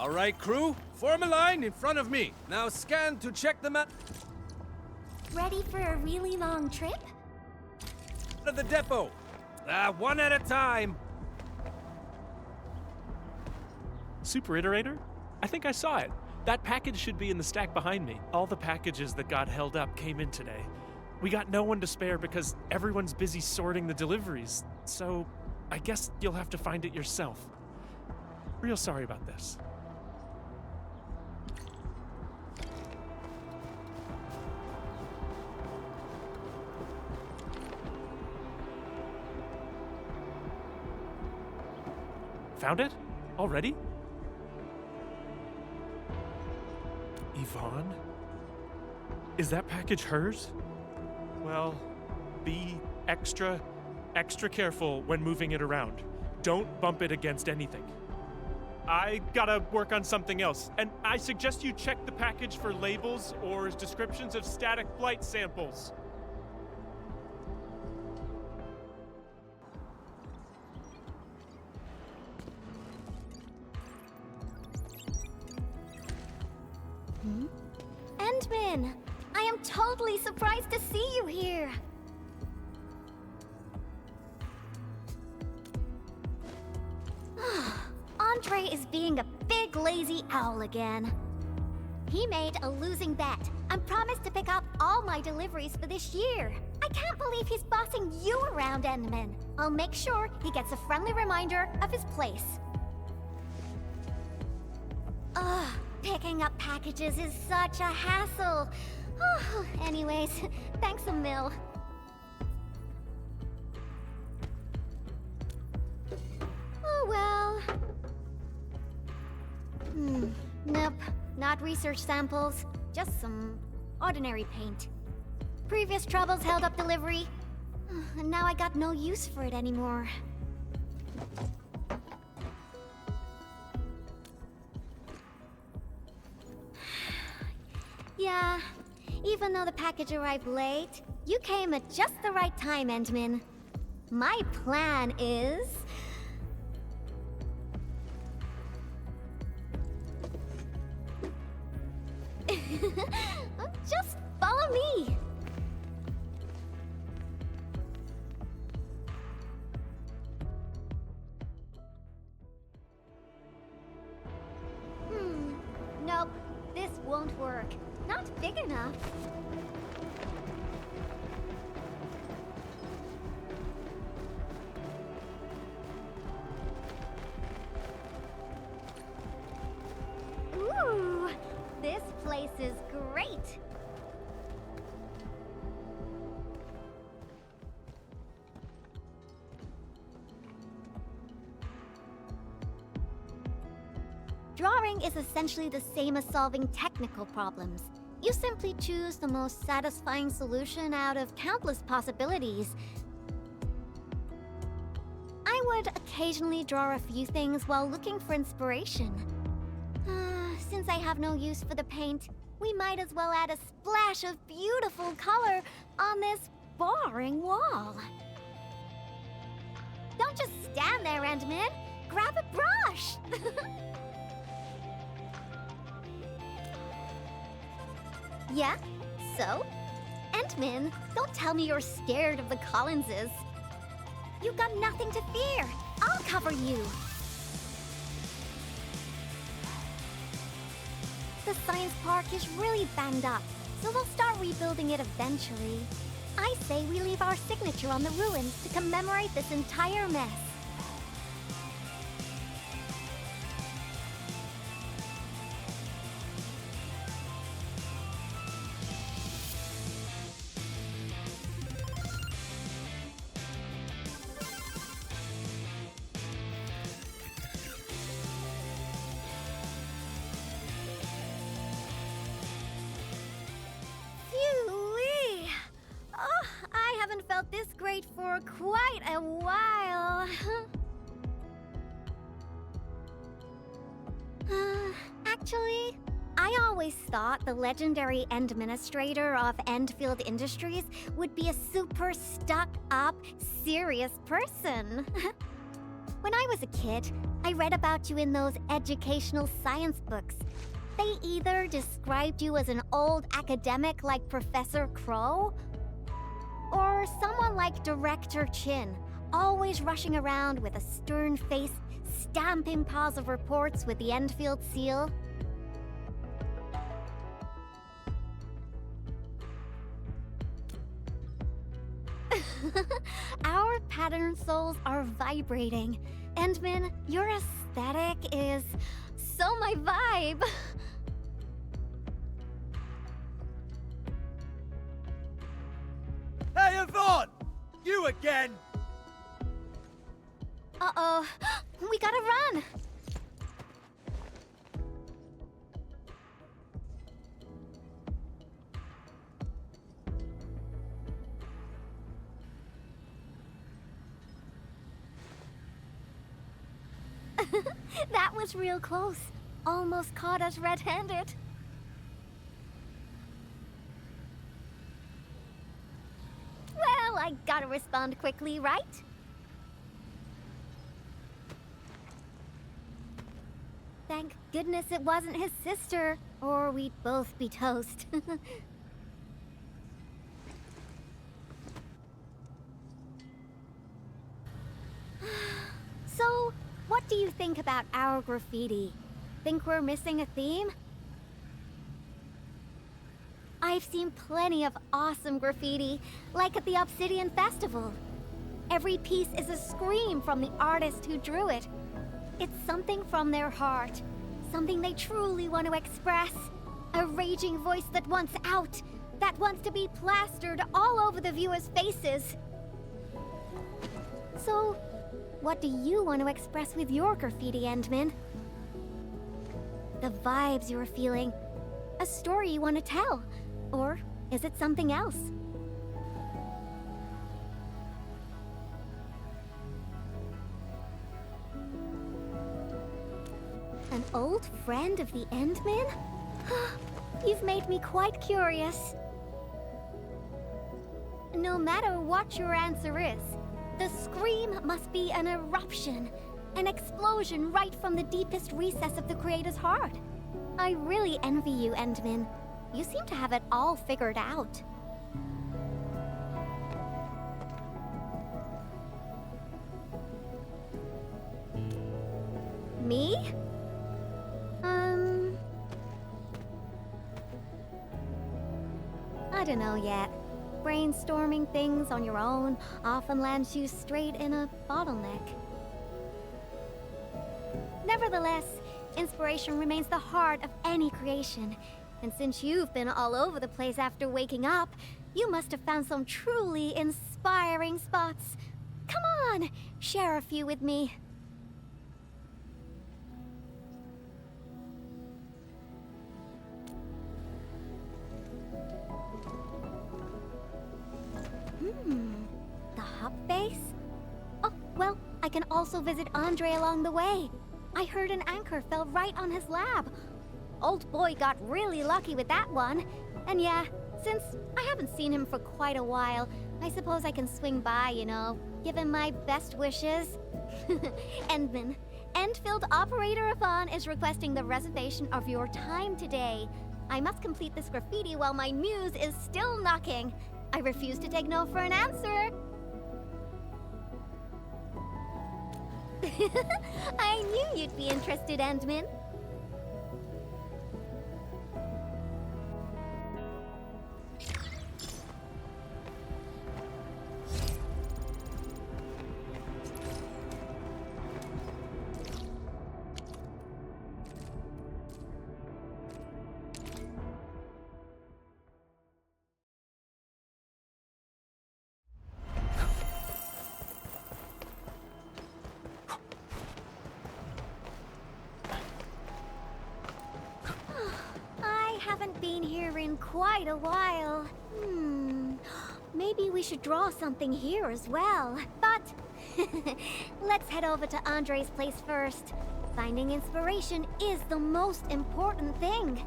All right, crew, form a line in front of me. Now scan to check the map Ready for a really long trip? of the depot. One at a time. Super Iterator? I think I saw it. That package should be in the stack behind me. All the packages that got held up came in today. We got no one to spare because everyone's busy sorting the deliveries, so I guess you'll have to find it yourself. Real sorry about this. Found it? Already? Yvonne? Is that package hers? Well, be extra careful when moving it around. Don't bump it against anything. I gotta work on something else, and I suggest you check the package for labels or descriptions of static flight samples. Endman! I am totally surprised to see you here! Andre is being a big lazy owl again. He made a losing bet and promised to pick up all my deliveries for this year. I can't believe he's bossing you around, Endman. I'll make sure he gets a friendly reminder of his place. Ugh, picking up packages is such a hassle. Anyways, thanks a mil. Oh well. Nope, not research samples, just some ordinary paint. Previous troubles held up delivery, and now I got no use for it anymore. Yeah, even though the package arrived late, you came at just the right time, Endman. My plan is... just follow me. Nope, this won't work. Not big enough. Ooh, this place is great. Drawing is essentially the same as solving technical problems. You simply choose the most satisfying solution out of countless possibilities. I would occasionally draw a few things while looking for inspiration. Since I have no use for the paint, we might as well add a splash of beautiful color on this boring wall. Don't just stand there, Endman. Grab a brush! Yeah? So? Endman, don't tell me you're scared of the Collinses. You've got nothing to fear. I'll cover you. The science park is really banged up, so we'll start rebuilding it eventually. I say we leave our signature on the ruins to commemorate this entire mess. Phew-wee! Oh, I haven't felt this great for quite a while. Actually, I always thought the legendary Administrator of Endfield Industries would be a super stuck-up, serious person. When I was a kid, I read about you in those educational science books. They either described you as an old academic like Professor Crow, or someone like Director Chin, always rushing around with a stern face, stamping piles of reports with the Endfield seal. Our pattern souls are vibrating. Endman, your aesthetic is so my vibe. Hey, Yvonne! You again! Uh-oh. We gotta run. That was real close. Almost caught us red-handed. Well, I gotta respond quickly, right? Thank goodness it wasn't his sister, or we'd both be toast. So, what do you think about our graffiti? Think we're missing a theme? I've seen plenty of awesome graffiti, like at the Obsidian Festival. Every piece is a scream from the artist who drew it. It's something from their heart, something they truly want to express. A raging voice that wants out, that wants to be plastered all over the viewers' faces. So, what do you want to express with your graffiti, Endman? The vibes you're feeling, a story you want to tell, or is it something else? An old friend of the Endman? You've made me quite curious. No matter what your answer is, the scream must be an eruption, an explosion right from the deepest recess of the creator's heart. I really envy you, Endman. You seem to have it all figured out. Me? I don't know yet. Brainstorming things on your own often lands you straight in a bottleneck. Nevertheless, inspiration remains the heart of any creation. And since you've been all over the place after waking up, you must have found some truly inspiring spots. Come on, share a few with me. The hop base? Oh, well, I can also visit Andre along the way. I heard an anchor fell right on his lab. Old boy got really lucky with that one. And yeah, since I haven't seen him for quite a while, I suppose I can swing by, you know, give him my best wishes. Endman, Endfield operator Yvonne is requesting the reservation of your time today. I must complete this graffiti while my muse is still knocking. I refuse to take no for an answer. I knew you'd be interested, Endman. Haven't been here in quite a while. Maybe we should draw something here as well. But let's head over to Andre's place first. Finding inspiration is the most important thing.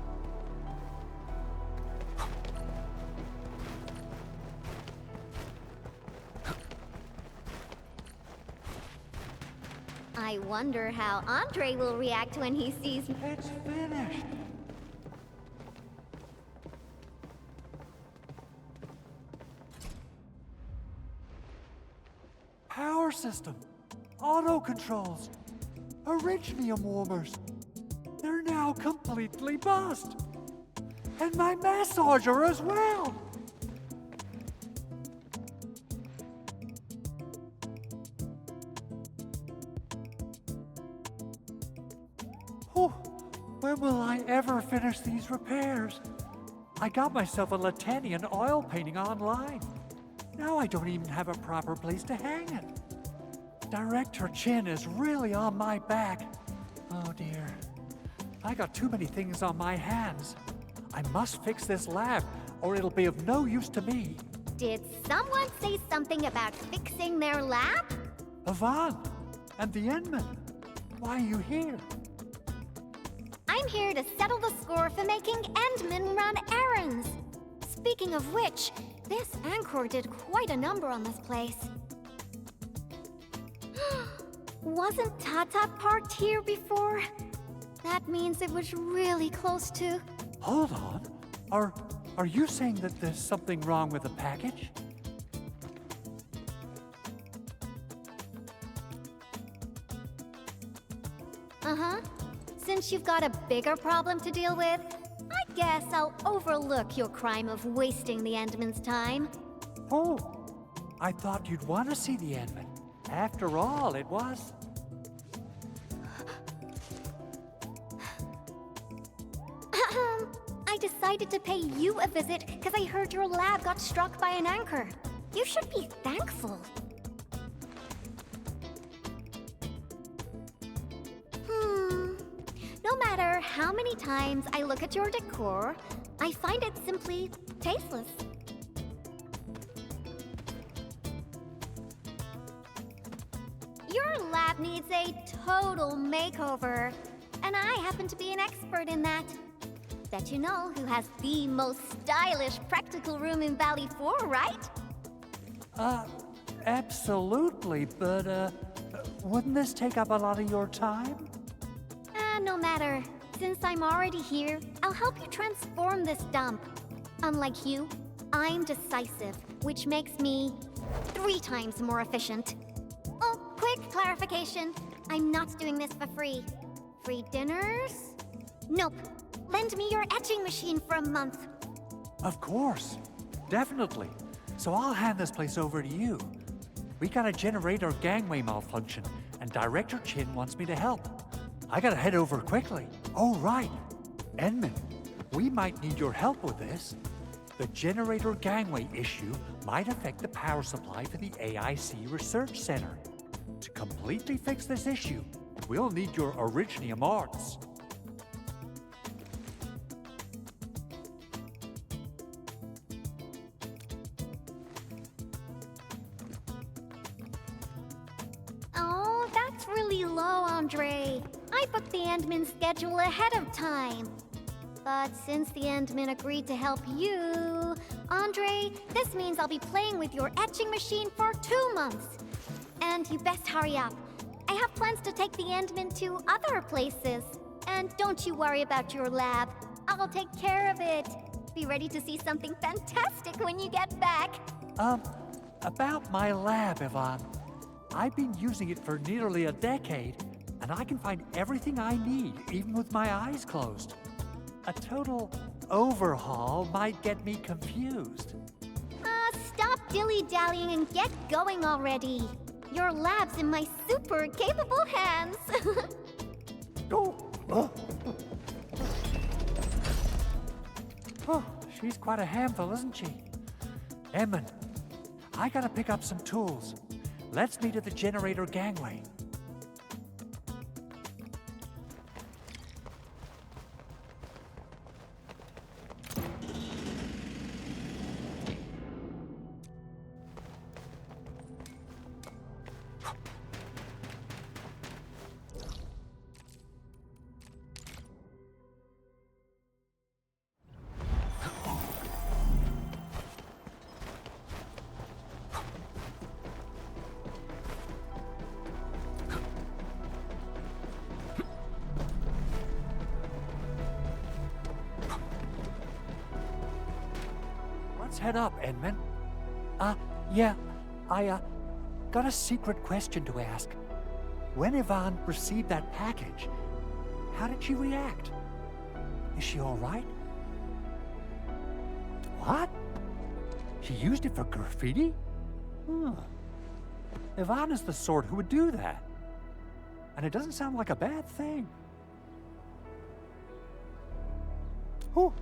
I wonder how Andre will react when he sees... It's finished. Power system, auto controls, Originium warmers. They're now completely bust. And my massager as well. Oh, when will I ever finish these repairs? I got myself a Latanian oil painting online. Now I don't even have a proper place to hang it. Director Chin is really on my back. Oh dear. I got too many things on my hands. I must fix this lab, or it'll be of no use to me. Did someone say something about fixing their lab? Yvonne, and the Endman. Why are you here? I'm here to settle the score for making Endman run errands. Speaking of which, this Anchor did quite a number on this place. Wasn't Tata parked here before? That means it was really close to... Hold on. Are you saying that there's something wrong with the package? Uh-huh. Since you've got a bigger problem to deal with, I guess I'll overlook your crime of wasting the Endman's time. Oh, I thought you'd want to see the Endman. After all, it was... I decided to pay you a visit because I heard your lab got struck by an anchor. You should be thankful. No matter how many times I look at your decor, I find it simply tasteless. Your lab needs a total makeover, and I happen to be an expert in that. Bet you know who has the most stylish practical room in Valley 4, right? Absolutely, but, wouldn't this take up a lot of your time? No matter. Since I'm already here, I'll help you transform this dump. Unlike you, I'm decisive, which makes me 3 times more efficient. Oh, quick clarification. I'm not doing this for free. Free dinners? Nope. Lend me your etching machine for a month. Of course. Definitely. So I'll hand this place over to you. We got a generator gangway malfunction, and Director Chin wants me to help. I gotta head over quickly. Oh, right. Endman, we might need your help with this. The generator gangway issue might affect the power supply for the AIC Research Center. To completely fix this issue, we'll need your Originium arts. Oh, that's really low, Andre. I booked the Endman schedule ahead of time. But since the Endman agreed to help you, Andre, this means I'll be playing with your etching machine for 2 months. And you best hurry up. I have plans to take the Endman to other places. And don't you worry about your lab. I'll take care of it. Be ready to see something fantastic when you get back. About my lab, Yvonne. I've been using it for nearly a decade, and I can find everything I need, even with my eyes closed. A total overhaul might get me confused. Stop dilly-dallying and get going already. Your lab's in my super capable hands. Oh, she's quite a handful, isn't she? Emmon, I gotta pick up some tools. Let's meet at the generator gangway. let's head up, Edmund. Yeah, I got a secret question to ask. When Yvonne received that package, how did she react? Is she all right? What? She used it for graffiti? Yvonne is the sort who would do that. And it doesn't sound like a bad thing. Oh,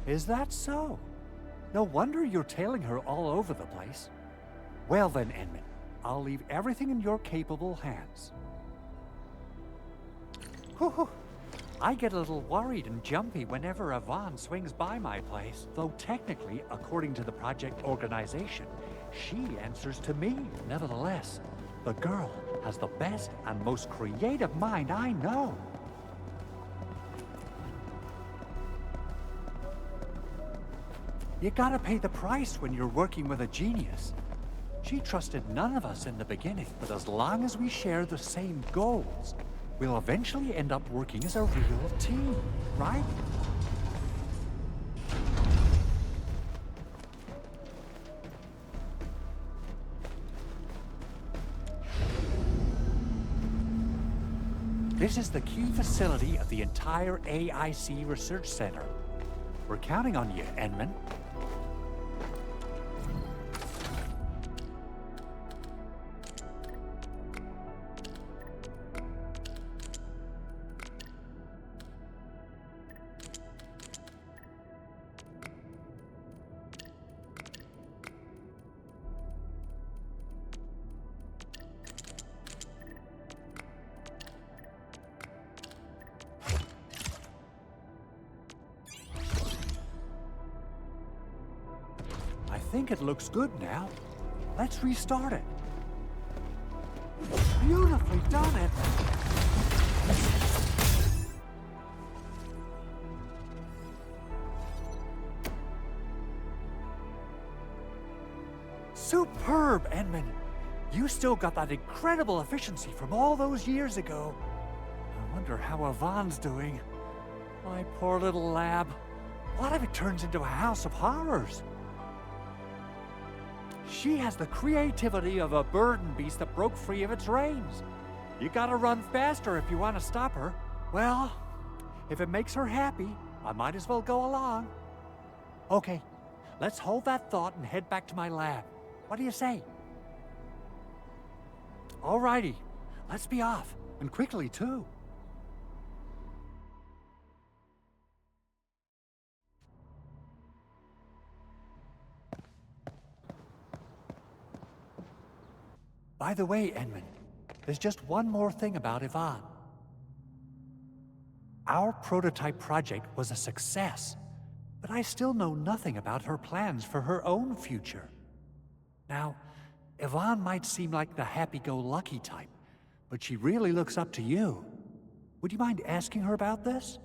is that so? No wonder you're tailing her all over the place. Well then, Edmund, I'll leave everything in your capable hands. Whew. I get a little worried and jumpy whenever Yvonne swings by my place, though technically, according to the project organization, she answers to me. Nevertheless, the girl has the best and most creative mind I know. You gotta pay the price when you're working with a genius. She trusted none of us in the beginning, but as long as we share the same goals, we'll eventually end up working as a real team, right? This is the key facility of the entire AIC Research Center. We're counting on you, Edmund. I think it looks good now. Let's restart it. Beautifully done, Edmund. Superb, Edmund. You still got that incredible efficiency from all those years ago. I wonder how Yvonne's doing. My poor little lab. What if it turns into a house of horrors? She has the creativity of a burden beast that broke free of its reins. You gotta run faster if you want to stop her. Well, if it makes her happy, I might as well go along. Okay, let's hold that thought and head back to my lab. What do you say? Alrighty, let's be off, and quickly too. By the way, Edmund, there's just one more thing about Yvonne. Our prototype project was a success, but I still know nothing about her plans for her own future. Now, Yvonne might seem like the happy-go-lucky type, but she really looks up to you. Would you mind asking her about this?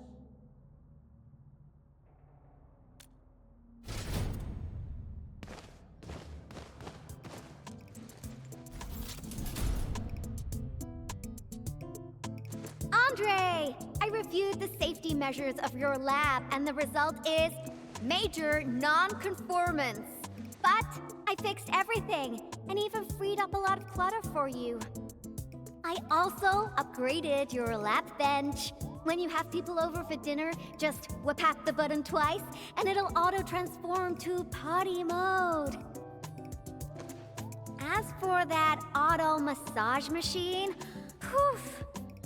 Andre! I reviewed the safety measures of your lab, and the result is major non-conformance. But I fixed everything, and even freed up a lot of clutter for you. I also upgraded your lab bench. When you have people over for dinner, just tap the button twice, and it'll auto-transform to potty mode. As for that auto massage machine, whew,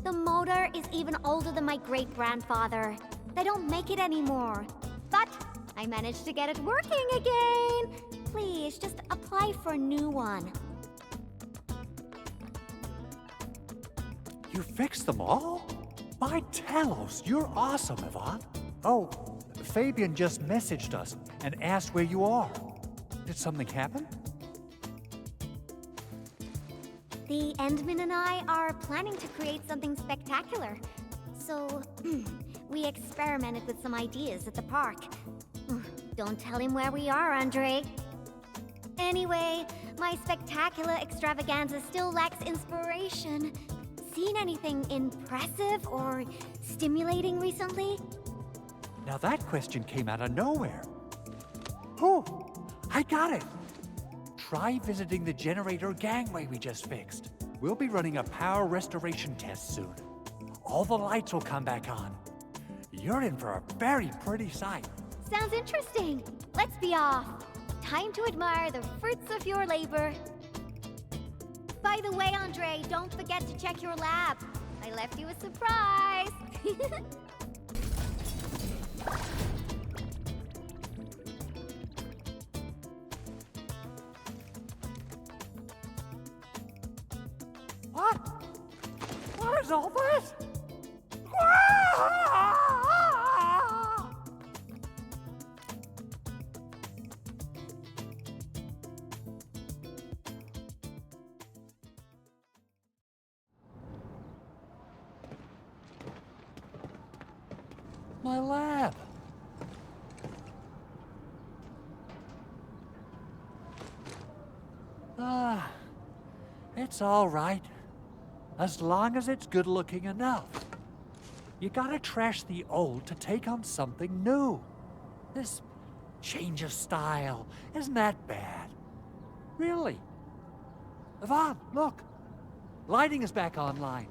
the motor is even older than my great-grandfather. They don't make it anymore. But I managed to get it working again. Please, just apply for a new one. You fixed them all? By Talos, you're awesome, Yvonne. Oh, Fabian just messaged us and asked where you are. Did something happen? The Endman and I are planning to create something spectacular. So, we experimented with some ideas at the park. Don't tell him where we are, Andre. Anyway, my spectacular extravaganza still lacks inspiration. Seen anything impressive or stimulating recently? Now that question came out of nowhere. Whew, I got it! Try visiting the generator gangway we just fixed. We'll be running a power restoration test soon. All the lights will come back on. You're in for a very pretty sight. Sounds interesting. Let's be off. Time to admire the fruits of your labor. By the way, Andre, don't forget to check your lab. I left you a surprise. What? What is all this? My lab. It's all right. As long as it's good looking enough. You gotta trash the old to take on something new. This change of style isn't that bad. Really. Yvonne, look. Lighting is back online.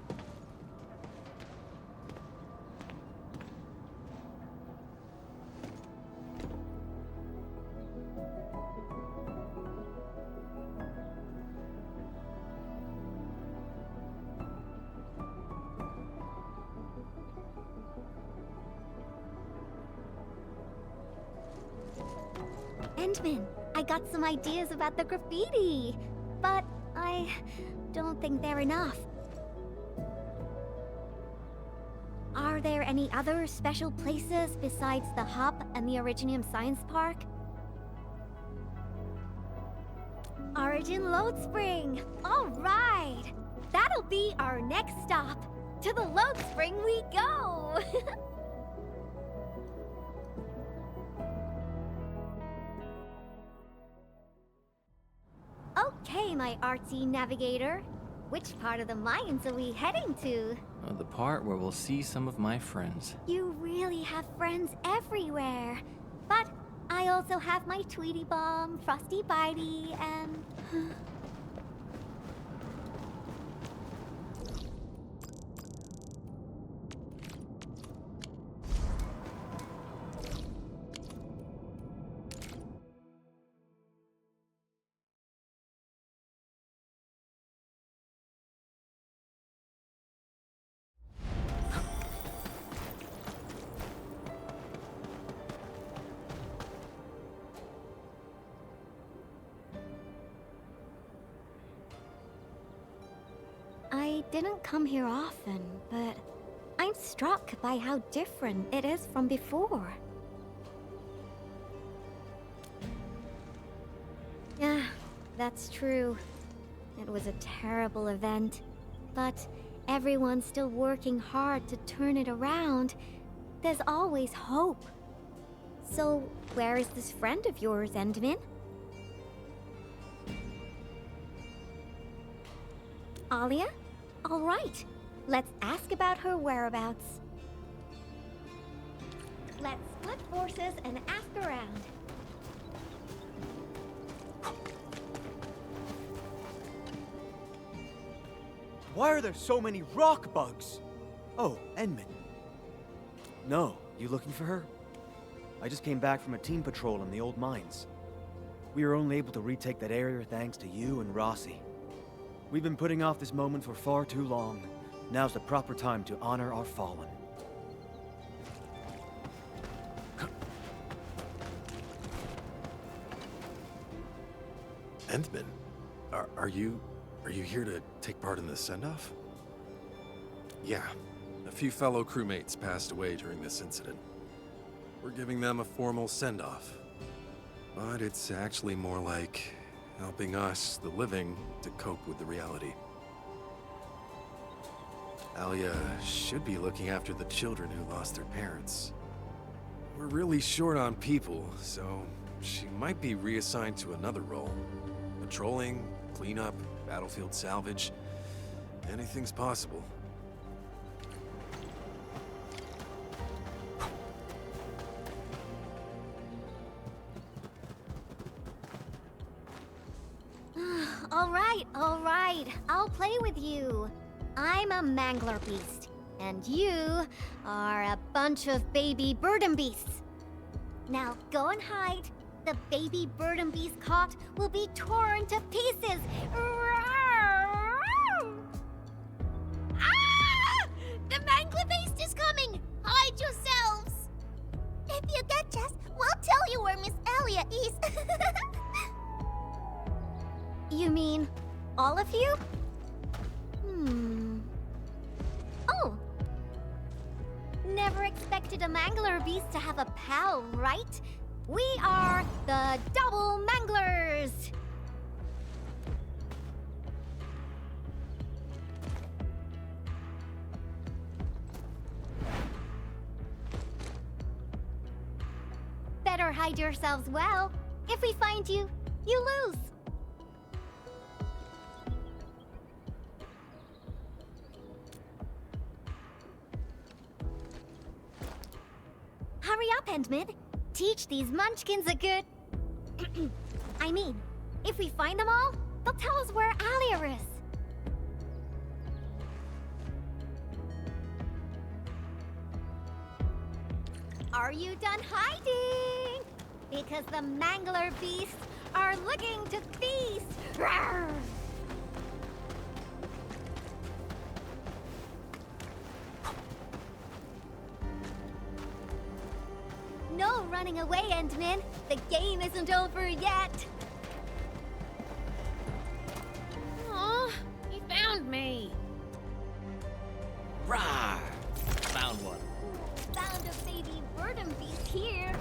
Endman, I got some ideas about the graffiti, but I don't think they're enough. Are there any other special places besides the hub and the Originium Science Park? Origin Load Spring! All right! That'll be our next stop. To the Load Spring we go! Okay, my artsy navigator. Which part of the mines are we heading to? The part where we'll see some of my friends. You really have friends everywhere. But I also have my Tweety Bomb, Frosty Bitey, and... I didn't come here often, but I'm struck by how different it is from before. Yeah, that's true. It was a terrible event, but everyone's still working hard to turn it around. There's always hope. So, where is this friend of yours, Endman? Alia? All right. Let's ask about her whereabouts. Let's split forces and ask around. Why are there so many rock bugs? Oh, Endman. No, you looking for her? I just came back from a team patrol in the old mines. We were only able to retake that area thanks to you and Rossi. We've been putting off this moment for far too long. Now's the proper time to honor our fallen. Endman, are you here to take part in the send-off? Yeah, a few fellow crewmates passed away during this incident. We're giving them a formal send-off. But it's actually more like helping us, the living, to cope with the reality. Alia should be looking after the children who lost their parents. We're really short on people, so she might be reassigned to another role. Patrolling, cleanup, battlefield salvage. Anything's possible. play with you. I'm a mangler beast, and you are a bunch of baby burden beasts. Now go and hide. The baby burden beast caught will be torn to pieces. Ah! The mangler beast is coming! Hide yourselves! If you catch us, we'll tell you where Miss Alia is. You mean all of you? Oh! Never expected a mangler beast to have a pal, right? We are the Double Manglers! Better hide yourselves well. If we find you, you lose. Hurry up, Endman. Teach these munchkins a good... I mean, if we find them all, they'll tell us where Alia is. Are you done hiding? Because the mangler beasts are looking to feast. Rawr! No running away, Endman. The game isn't over yet. Aw, he found me. Rawr! Found one. Found a baby burden beast here.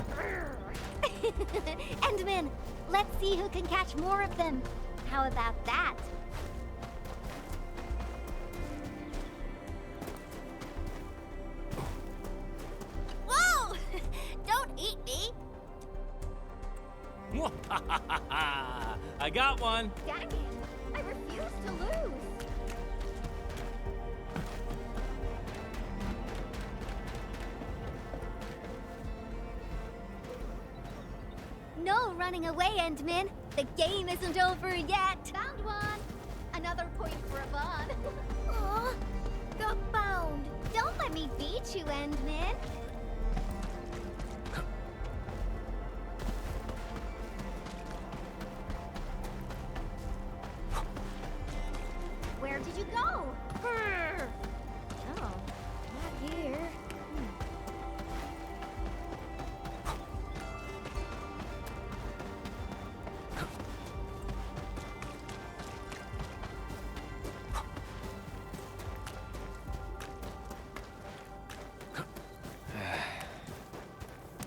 Endman, let's see who can catch more of them. How about that? Whoa! Don't eat me. I got one. Dang it! I refuse to lose. No running away, Endman. The game isn't over yet. Found one. Another point for Yvonne. Aw, got found. Don't let me beat you, Endman. Where did you go? Brr. Oh, not here.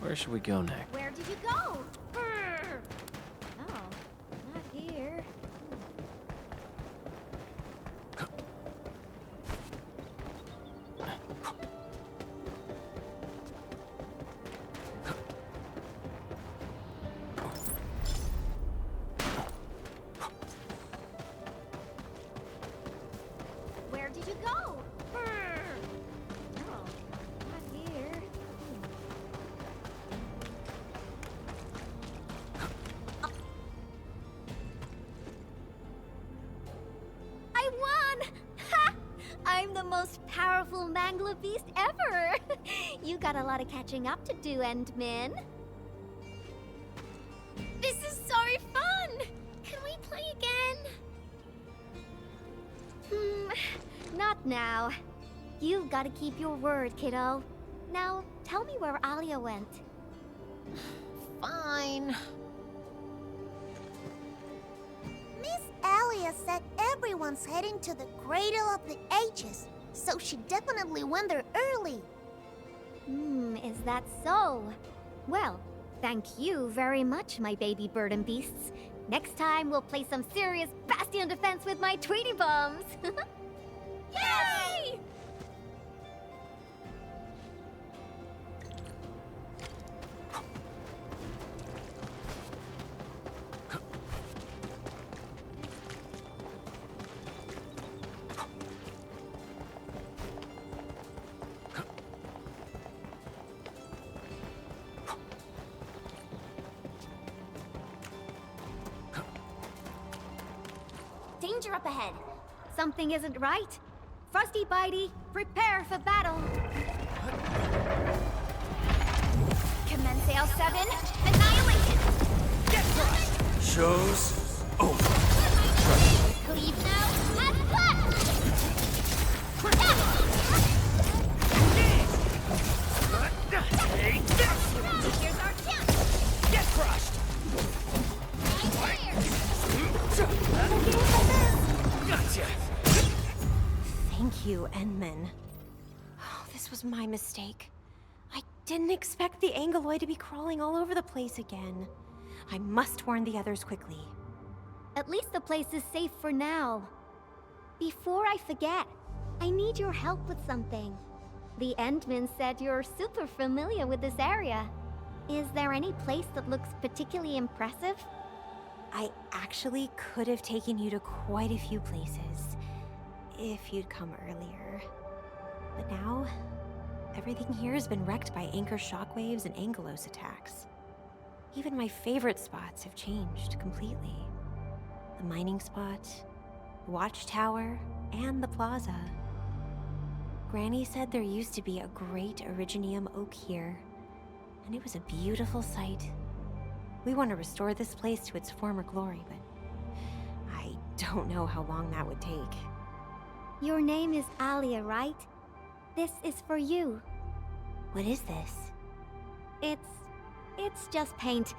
Where should we go next? Where did you go? Brr. Oh, not here. Where did you go? Brr. Oh, not here. I won! Ha! I'm the most powerful mangler beast ever! You got a lot of catching up to do, Endman. This is so fun! Can we play again? Not now. You've got to keep your word, kiddo. Now, tell me where Alia went. Fine. Miss Alia said everyone's heading to the Cradle of the Ages, so she definitely went there early. Is that so? Well, thank you very much, my baby burden beasts. Next time, we'll play some serious bastion defense with my Tweety bombs. Yay! Danger up ahead. something isn't right. Frosty Bitey, prepare for battle. Commence L7, annihilation. Get crushed! Show's over. Leave now and fun! Take this! Here's our chance! Get crushed! Gotcha! Thank you, Enman. Oh, this was my mistake. I didn't expect the Angeloid to be crawling all over the place again. I must warn the others quickly. At least the place is safe for now. Before I forget, I need your help with something. The Endman said you're super familiar with this area. Is there any place that looks particularly impressive? I actually could have taken you to quite a few places, if you'd come earlier. But now, everything here has been wrecked by anchor shockwaves and Angelos attacks. Even my favorite spots have changed completely. The mining spot, the watchtower, and the plaza. Granny said there used to be a great Originium oak here, and it was a beautiful sight. We want to restore this place to its former glory, but I don't know how long that would take. Your name is Alia, right? This is for you. What is this? It's just paint.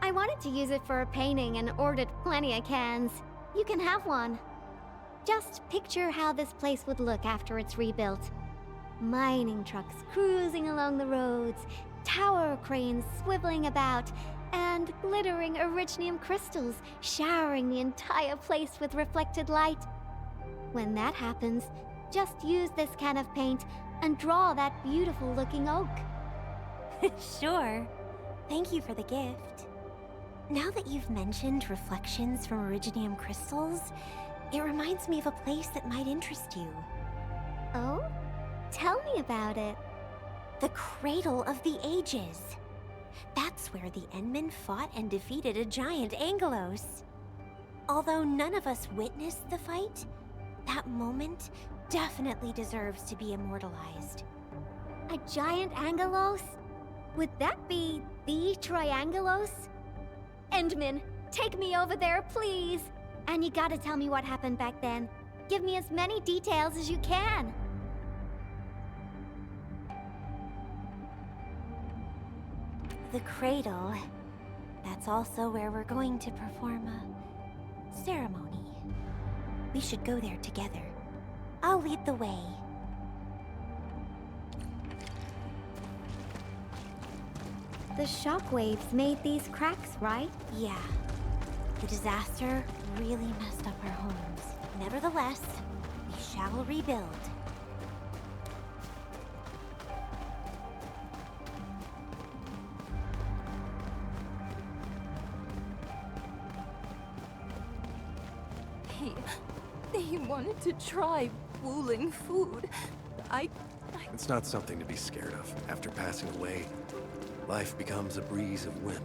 I wanted to use it for a painting and ordered plenty of cans. You can have one. Just picture how this place would look after it's rebuilt. Mining trucks cruising along the roads, tower cranes swiveling about, and glittering Originium crystals showering the entire place with reflected light. When that happens, just use this can of paint and draw that beautiful looking oak. Sure. Thank you for the gift. Now that you've mentioned reflections from Originium crystals, it reminds me of a place that might interest you. Oh? Tell me about it. The Cradle of the Ages. That's where the Endmen fought and defeated a giant Angelos. Although none of us witnessed the fight, that moment definitely deserves to be immortalized. A giant Angelos? Would that be the Triangelos? Endman, take me over there, please. And you gotta tell me what happened back then. Give me as many details as you can. The Cradle. That's also where we're going to perform a ceremony. We should go there together. I'll lead the way. The shockwaves made these cracks, right? Yeah. The disaster really messed up our homes. Nevertheless, we shall rebuild. He wanted to try fooling food. It's not something to be scared of. After passing away, life becomes a breeze of wind.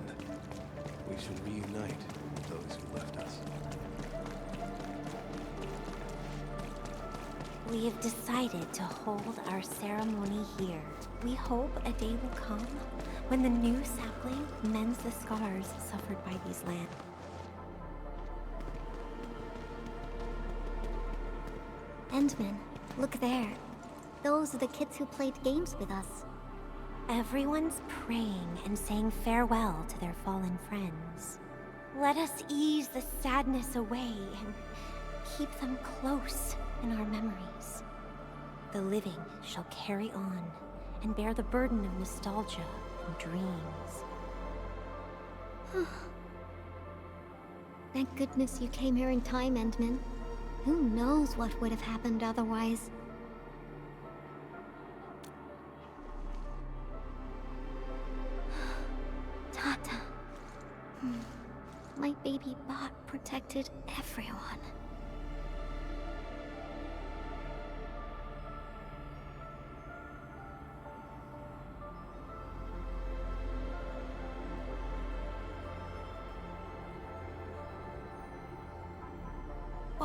We should reunite with those who left us. We have decided to hold our ceremony here. We hope a day will come when the new sapling mends the scars suffered by these lands. Endman, look there. Those are the kids who played games with us. Everyone's praying and saying farewell to their fallen friends. Let us ease the sadness away and keep them close in our memories. The living shall carry on and bear the burden of nostalgia and dreams. Thank goodness you came here in time, Endman. Who knows what would have happened otherwise? Tata. My baby bot protected everyone.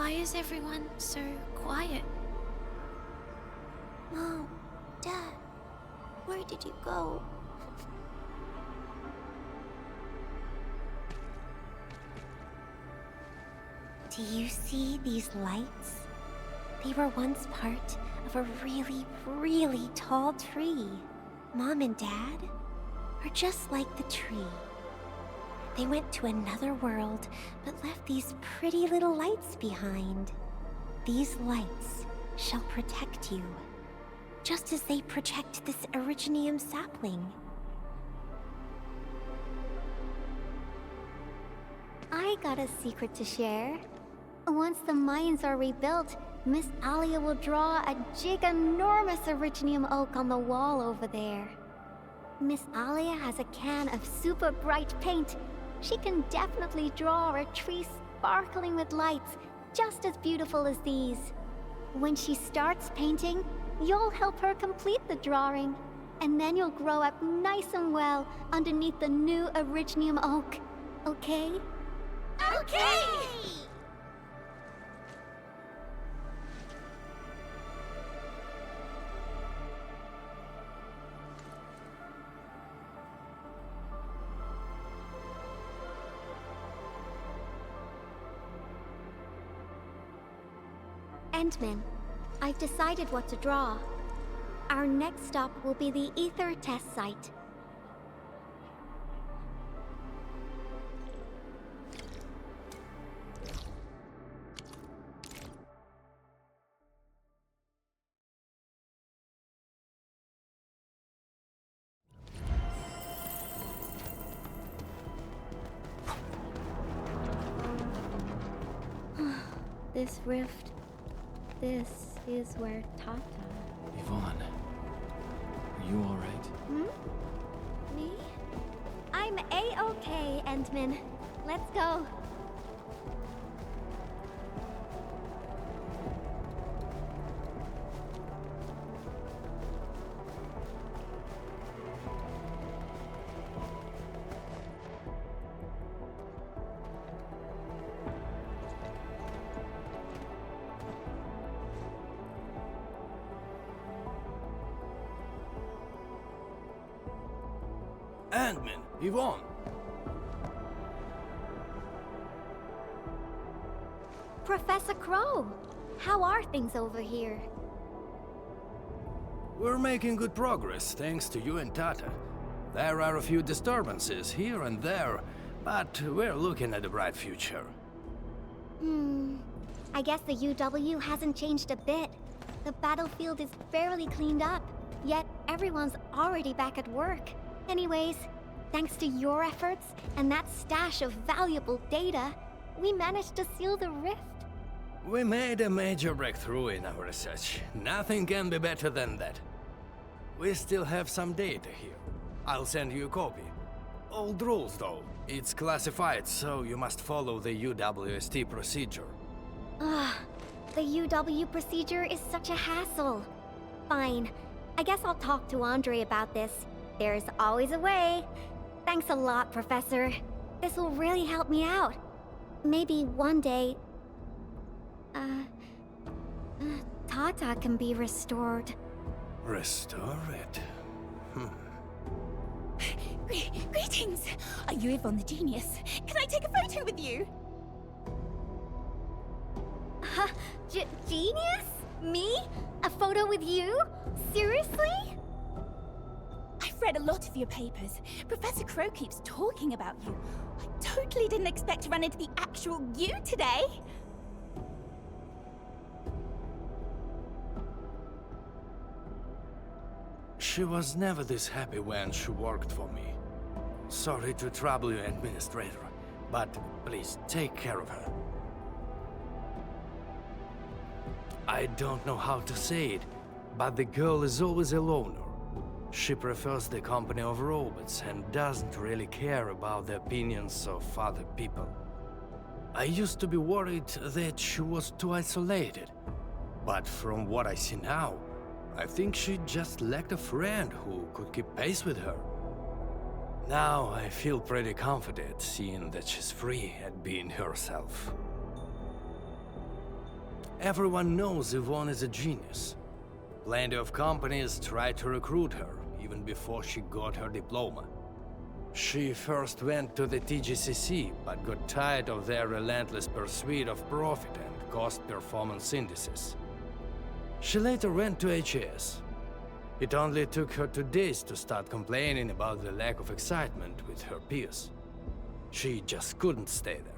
Why is everyone so quiet? Mom, Dad, where did you go? Do you see these lights? They were once part of a really, really tall tree. Mom and Dad are just like the tree. They went to another world, but left these pretty little lights behind. These lights shall protect you, just as they protect this Originium sapling. I got a secret to share. Once the mines are rebuilt, Miss Alia will draw a giganormous Originium oak on the wall over there. Miss Alia has a can of super bright paint. She can definitely draw a tree sparkling with lights, just as beautiful as these. When she starts painting, you'll help her complete the drawing. And then you'll grow up nice and well underneath the new Originium oak. Okay? Okay! Endman, I've decided what to draw. Our next stop will be the Ether test site. This rift, this is where Tata... Yvonne, are you alright? Me? I'm A-okay, Endman. Let's go. Endman, Yvonne. Professor Crow, how are things over here? We're making good progress, thanks to you and Tata. There are a few disturbances here and there, but we're looking at a bright future. I guess the UW hasn't changed a bit. The battlefield is barely cleaned up, yet everyone's already back at work. Anyways, thanks to your efforts and that stash of valuable data, we managed to seal the rift. We made a major breakthrough in our research. Nothing can be better than that. We still have some data here. I'll send you a copy. Old rules, though. It's classified, so you must follow the UWST procedure. The UW procedure is such a hassle. Fine. I guess I'll talk to Andre about this. There's always a way. Thanks a lot, Professor. This will really help me out. Maybe one day... Tata can be restored. Restore it? Greetings! Are you Yvonne the Genius? Can I take a photo with you? Genius? Me? A photo with you? Seriously? I've read a lot of your papers. Professor Crow keeps talking about you. I totally didn't expect to run into the actual you today. She was never this happy when she worked for me. Sorry to trouble you, Administrator, but please take care of her. I don't know how to say it, but the girl is always a loner. She prefers the company of robots and doesn't really care about the opinions of other people. I used to be worried that she was too isolated, but from what I see now, I think she just lacked a friend who could keep pace with her. Now I feel pretty confident seeing that she's free at being herself. Everyone knows Yvonne is a genius. Plenty of companies tried to recruit her, even before she got her diploma. She first went to the TGCC, but got tired of their relentless pursuit of profit and cost performance indices. She later went to HAS. It only took her 2 days to start complaining about the lack of excitement with her peers. She just couldn't stay there.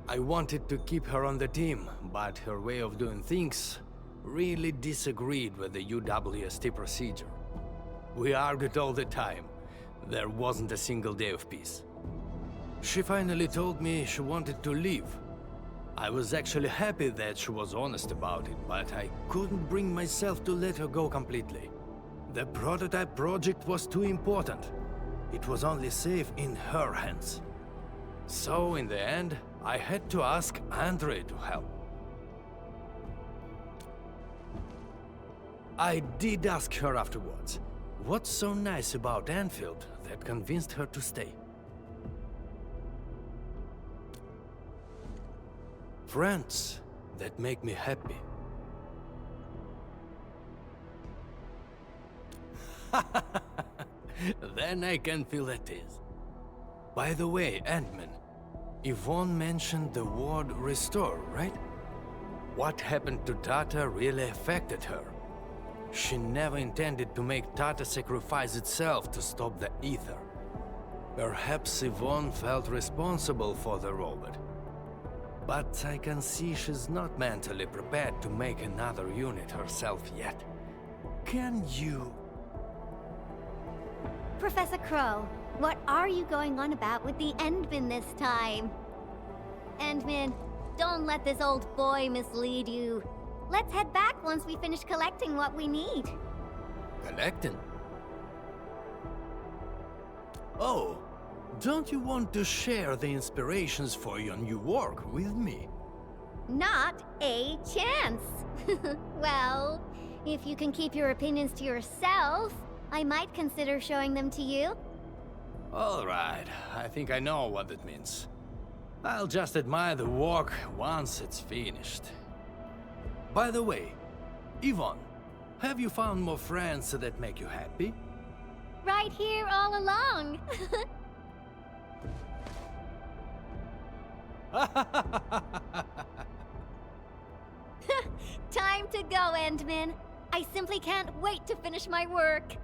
I wanted to keep her on the team, but her way of doing things really disagreed with the UWST procedure. We argued all the time. There wasn't a single day of peace. She finally told me she wanted to leave. I was actually happy that she was honest about it, but I couldn't bring myself to let her go completely. The prototype project was too important. It was only safe in her hands. So, in the end, I had to ask Andre to help. I did ask her afterwards, what's so nice about Endfield that convinced her to stay? Friends that make me happy. Then I can feel at ease. By the way, Ant-Man, Yvonne mentioned the word restore, right? What happened to Tata really affected her. She never intended to make Tata sacrifice itself to stop the ether. Perhaps Yvonne felt responsible for the robot. But I can see she's not mentally prepared to make another unit herself yet. Can you? Professor Crow, what are you going on about with the Endman this time? Endman, don't let this old boy mislead you. Let's head back once we finish collecting what we need. Collecting? Oh, don't you want to share the inspirations for your new work with me? Not a chance. Well, if you can keep your opinions to yourself, I might consider showing them to you. All right, I think I know what that means. I'll just admire the work once it's finished. By the way, Yvonne, have you found more friends that make you happy? Right here all along. Time to go, Endman. I simply can't wait to finish my work.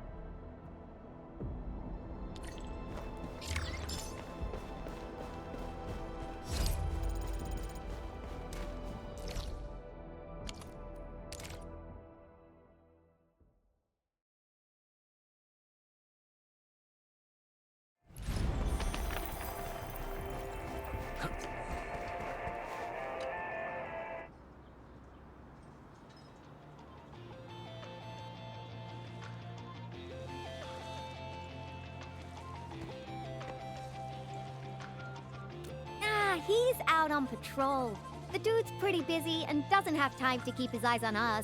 He's out on patrol. The dude's pretty busy and doesn't have time to keep his eyes on us.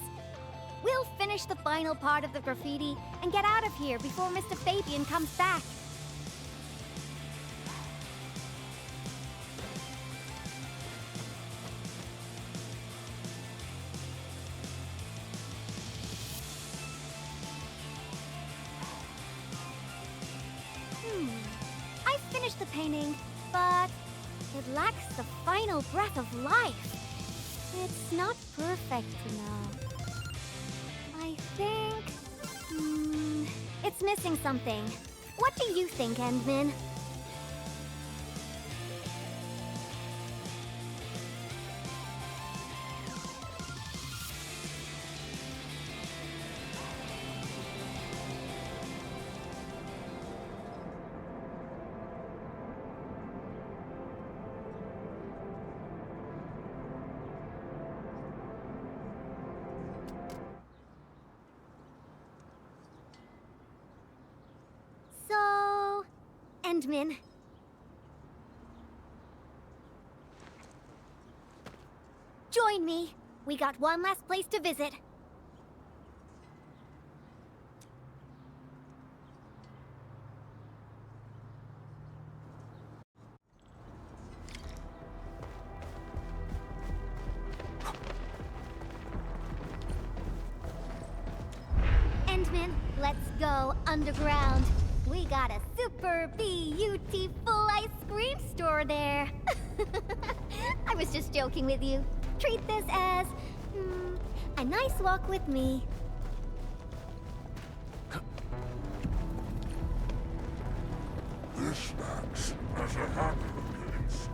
We'll finish the final part of the graffiti and get out of here before Mr. Fabian comes back. I finished the painting, but it lacks the final breath of life. It's not perfect enough. I think... it's missing something. What do you think, Endman? So... Endman. Join me. We got one last place to visit. Endman, let's go underground. We got a super beautiful ice cream store there. I was just joking with you. Treat this as a nice walk with me. This acts as a handle against.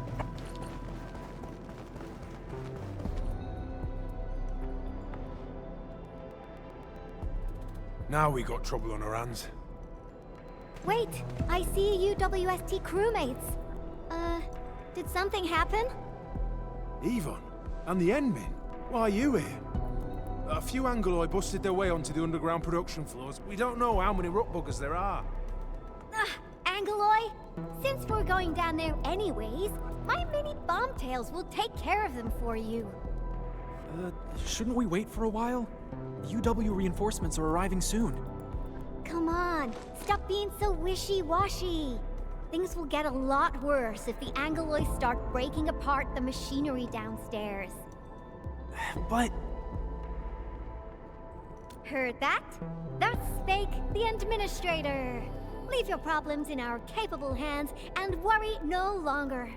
Now we got trouble on our hands. Wait, I see UWST crewmates. Did something happen? Yvonne? And the Endmen? Why are you here? A few Angoloi busted their way onto the underground production floors. We don't know how many rockbuggers there are. Angoloi? Since we're going down there anyways, my mini bombtails will take care of them for you. Shouldn't we wait for a while? UW reinforcements are arriving soon. Come on, stop being so wishy-washy. Things will get a lot worse if the Angoloi start breaking apart the machinery downstairs. But... Heard that? That's Spake, the Administrator. Leave your problems in our capable hands and worry no longer.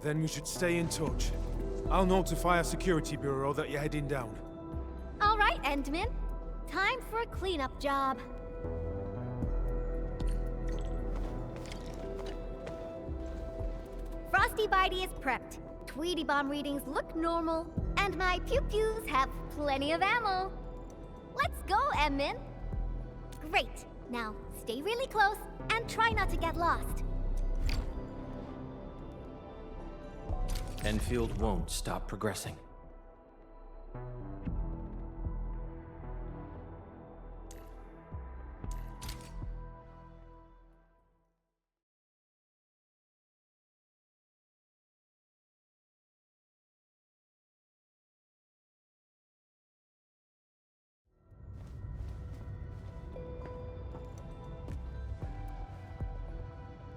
Then we should stay in touch. I'll notify our security bureau that you're heading down. All right, Endman. Time for a cleanup job. Frosty Bitey is prepped. Tweety Bomb readings look normal, and my pew-pews have plenty of ammo. Let's go, Endman. Great. Now, stay really close and try not to get lost. Enfield won't stop progressing.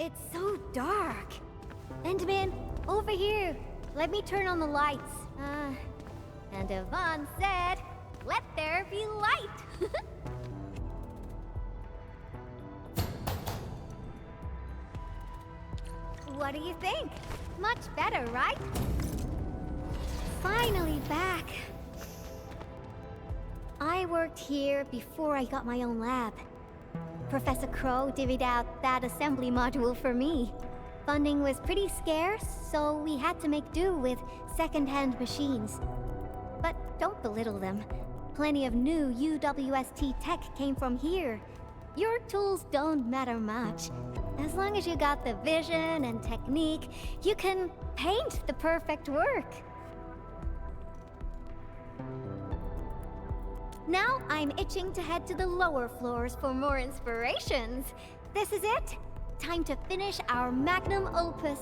It's so dark. Endman, over here. Let me turn on the lights. And Yvonne said, let there be light. What do you think? Much better, right? Finally back. I worked here before I got my own lab. Professor Crow divvied out that assembly module for me. Funding was pretty scarce, so we had to make do with second-hand machines. But don't belittle them. Plenty of new UWST tech came from here. Your tools don't matter much. As long as you got the vision and technique, you can paint the perfect work. Now I'm itching to head to the lower floors for more inspirations. This is it. Time to finish our magnum opus.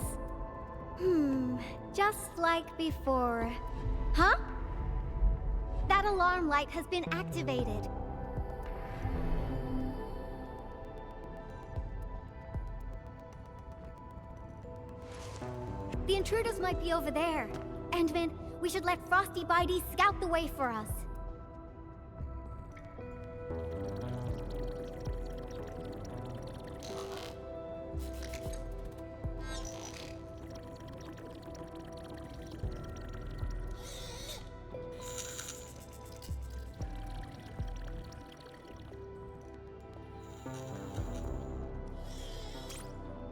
Just like before. Huh? That alarm light has been activated. The intruders might be over there. Endman, we should let Frosty Bitey scout the way for us.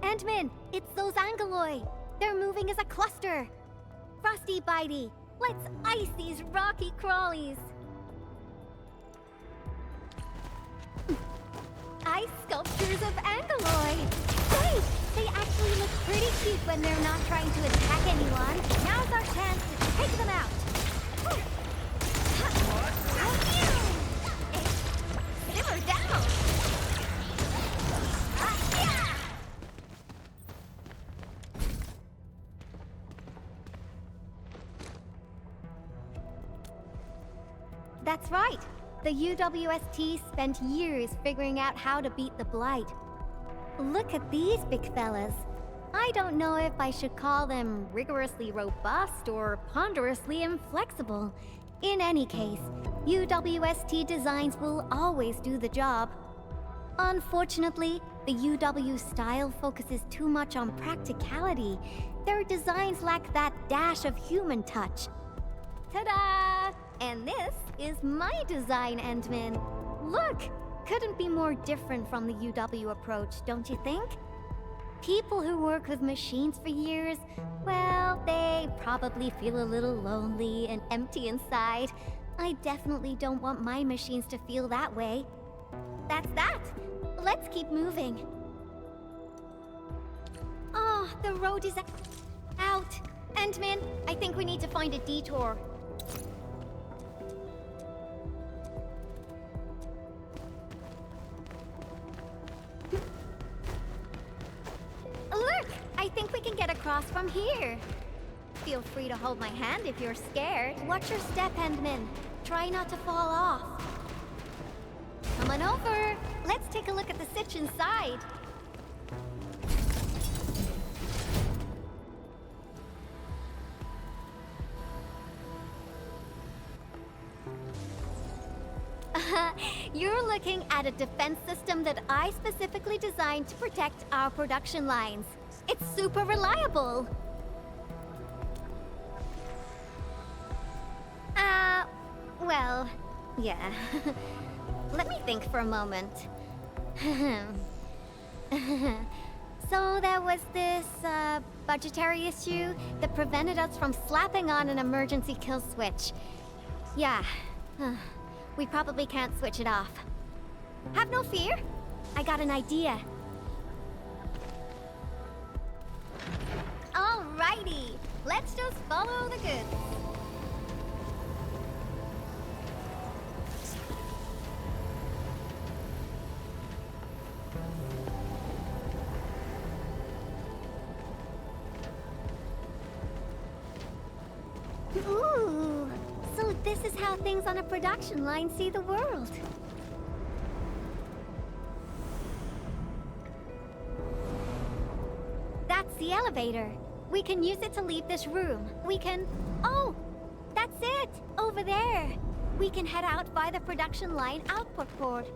Endman, it's those Angoloi. They're moving as a cluster. Frosty Bitey, let's ice these rocky crawlies. Ice sculptures of Angoloi. Hey, they actually look pretty cute when they're not trying to attack anyone. Now's our chance to take them out. Simmer down. That's right. The UWST spent years figuring out how to beat the Blight. Look at these big fellas. I don't know if I should call them rigorously robust or ponderously inflexible. In any case, UWST designs will always do the job. Unfortunately, the UW style focuses too much on practicality. Their designs lack that dash of human touch. Ta-da! And this is my design, Endman. Look! Couldn't be more different from the UW approach, don't you think? People who work with machines for years, well, they probably feel a little lonely and empty inside. I definitely don't want my machines to feel that way. That's that! Let's keep moving. Oh, the road is out. Endman, I think we need to find a detour. Look! I think we can get across from here. Feel free to hold my hand if you're scared. Watch your step, Endman. Try not to fall off. Come on over. Let's take a look at the sitch inside. You're looking at a defense system that I specifically designed to protect our production lines. It's super reliable. Well, yeah. Let me think for a moment. So there was this, budgetary issue that prevented us from slapping on an emergency kill switch. Yeah. We probably can't switch it off. Have no fear. I got an idea. Alrighty. Let's just follow the goods. Ooh, so this is how things on a production line see the world. That's the elevator. We can use it to leave this room. We can... Oh, that's it! Over there. We can head out by the production line output port.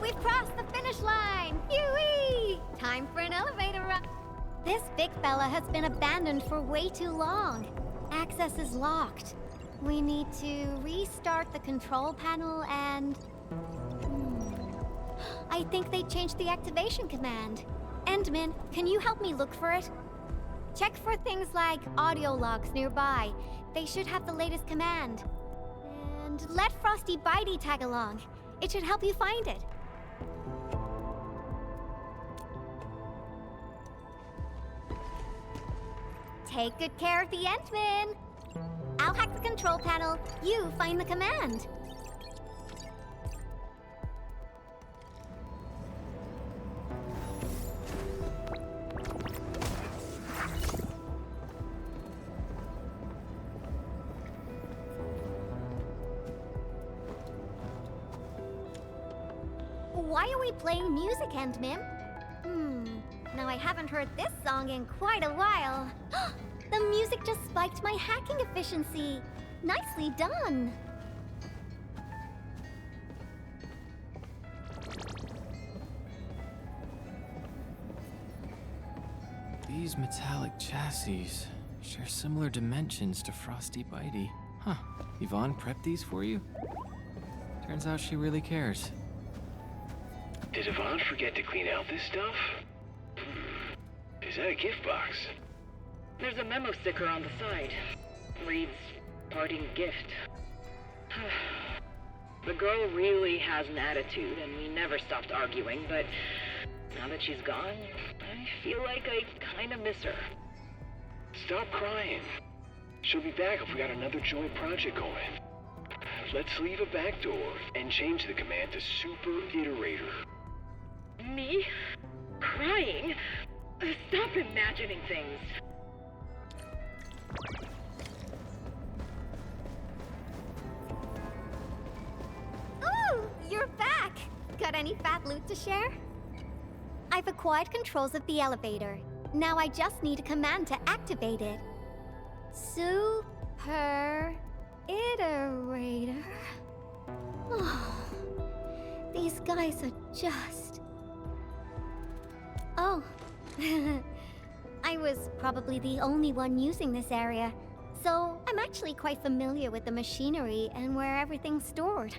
We've crossed the finish line! Yoo-wee! Time for an elevator run. This big fella has been abandoned for way too long. Access is locked. We need to restart the control panel and... I think they changed the activation command. Endman, can you help me look for it? Check for things like audio logs nearby. They should have the latest command. And let Frosty Bitey tag along. It should help you find it. Take good care of the Endman. I'll hack the control panel. You find the command. Why are we playing music, Endman? Now I haven't heard this song in quite a while. The music just spiked my hacking efficiency. Nicely done. These metallic chassis share similar dimensions to Frosty Bitey. Huh. Yvonne prepped these for you? Turns out she really cares. Did Yvonne forget to clean out this stuff? Is that a gift box? There's a memo sticker on the side. Reads, parting gift. The girl really has an attitude, and we never stopped arguing, but now that she's gone, I feel like I kinda miss her. Stop crying. She'll be back if we got another joint project going. Let's leave a back door and change the command to Super Iterator. Me? Crying? Stop imagining things. Ooh, you're back! Got any fat loot to share? I've acquired controls of the elevator. Now I just need a command to activate it. Super Iterator. Oh, these guys are just... Oh. I was probably the only one using this area, so I'm actually quite familiar with the machinery and where everything's stored.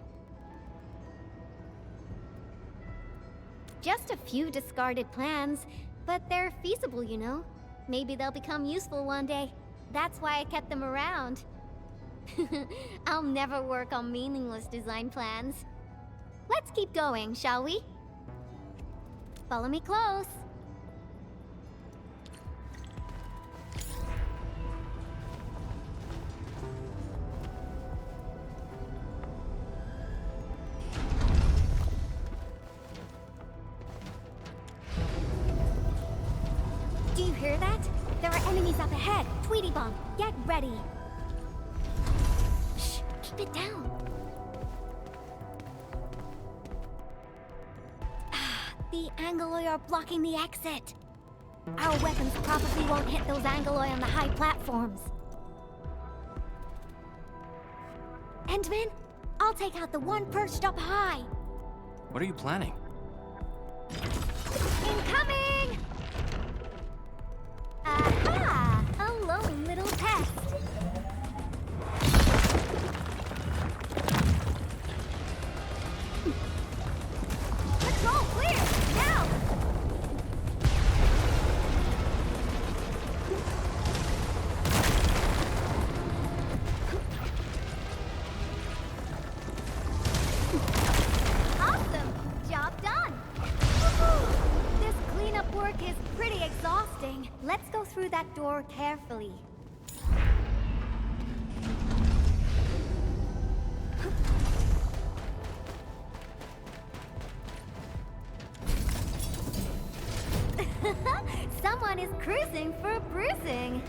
Just a few discarded plans, but they're feasible, you know. Maybe they'll become useful one day. That's why I kept them around. I'll never work on meaningless design plans. Let's keep going, shall we? Follow me close. Do you hear that? There are enemies up ahead. Tweety Bomb, get ready. Shh, keep it down. The Angoloi are blocking the exit. Our weapons probably won't hit those Angoloi on the high platforms. Endman, I'll take out the one perched up high. What are you planning? Incoming! Aha! A lone little pest. Patrol clear! Now! Awesome! Job done! Woohoo! This cleanup work is pretty exhausting. Let's go through that door carefully. Someone is cruising for a bruising.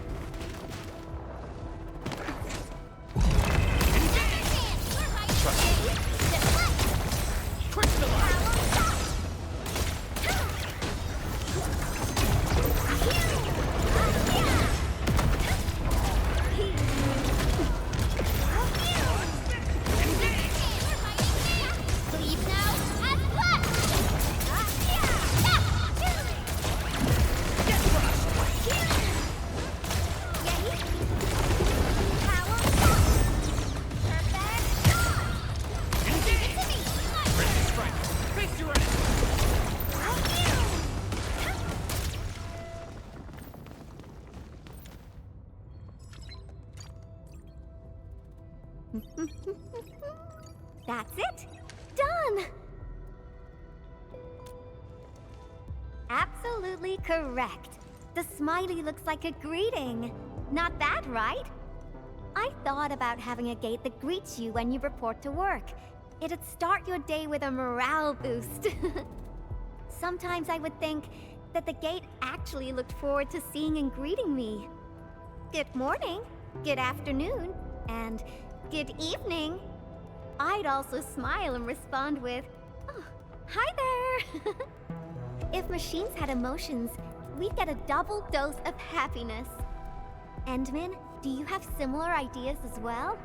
That's it. Done. Absolutely correct. The smiley looks like a greeting. Not bad, right? I thought about having a gate that greets you when you report to work. It'd start your day with a morale boost. Sometimes I would think that the gate actually looked forward to seeing and greeting me. Good morning, good afternoon, and good evening. I'd also smile and respond with, oh, hi there. If machines had emotions, we'd get a double dose of happiness. Endman, do you have similar ideas as well?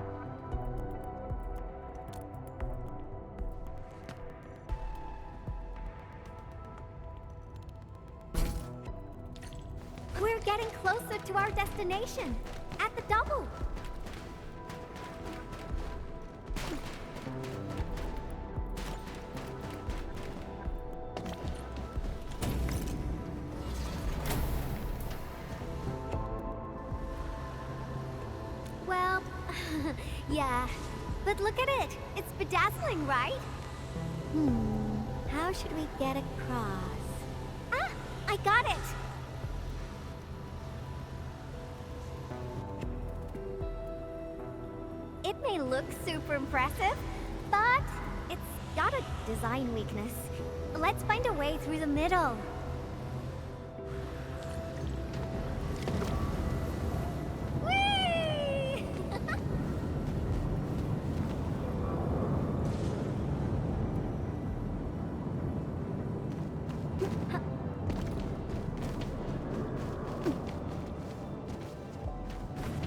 We're getting closer to our destination, at the double. Well, yeah, but look at it. It's bedazzling, right? How should we get across? Ah, I got it. may look super impressive, but it's got a design weakness. Let's find a way through the middle. Whee!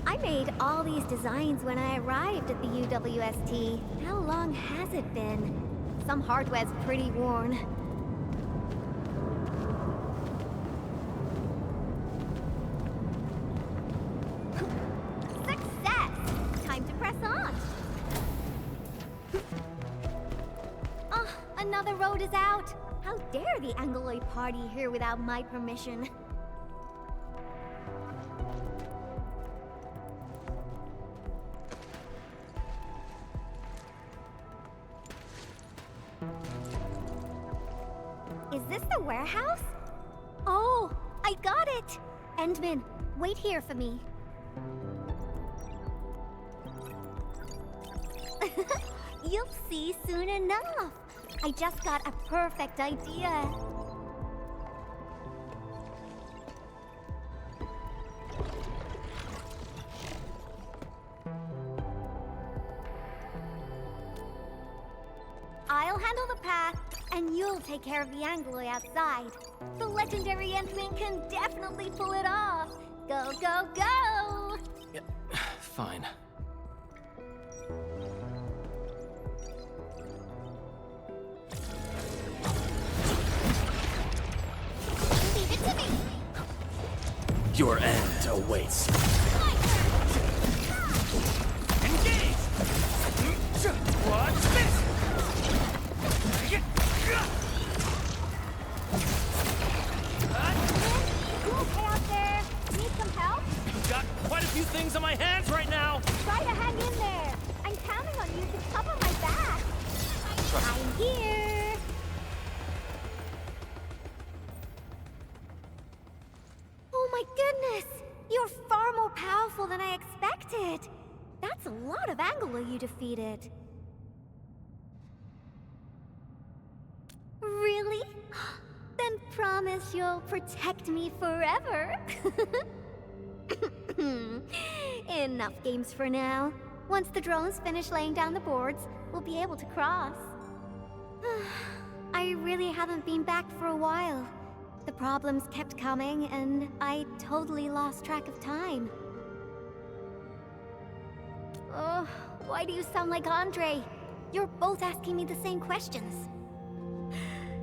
I made all these designs when I arrived at the UWST. How long has it been? Some hardware's pretty worn. Success! Time to press on. Oh, another road is out. How dare the Angloid party here without my permission? Is this the warehouse? Oh, I got it! Endman, wait here for me. You'll see soon enough. I just got a perfect idea. I'll handle the path, and you'll take care of the Angloid outside. The legendary Endman can definitely pull it off. Go, go, go! Yeah, fine. Leave it to me! Your end awaits. Engage! What's this? You okay out there? Need some help? Got quite a few things on my hands right now. Try to hang in there. I'm counting on you to cover my back. I'm here. Oh my goodness! You're far more powerful than I expected. That's a lot of Anglo you defeated. Really? Then promise you'll protect me forever. Enough games for now. Once the drones finish laying down the boards, we'll be able to cross. I really haven't been back for a while. The problems kept coming, and I totally lost track of time. Oh, why do you sound like Andre? You're both asking me the same questions.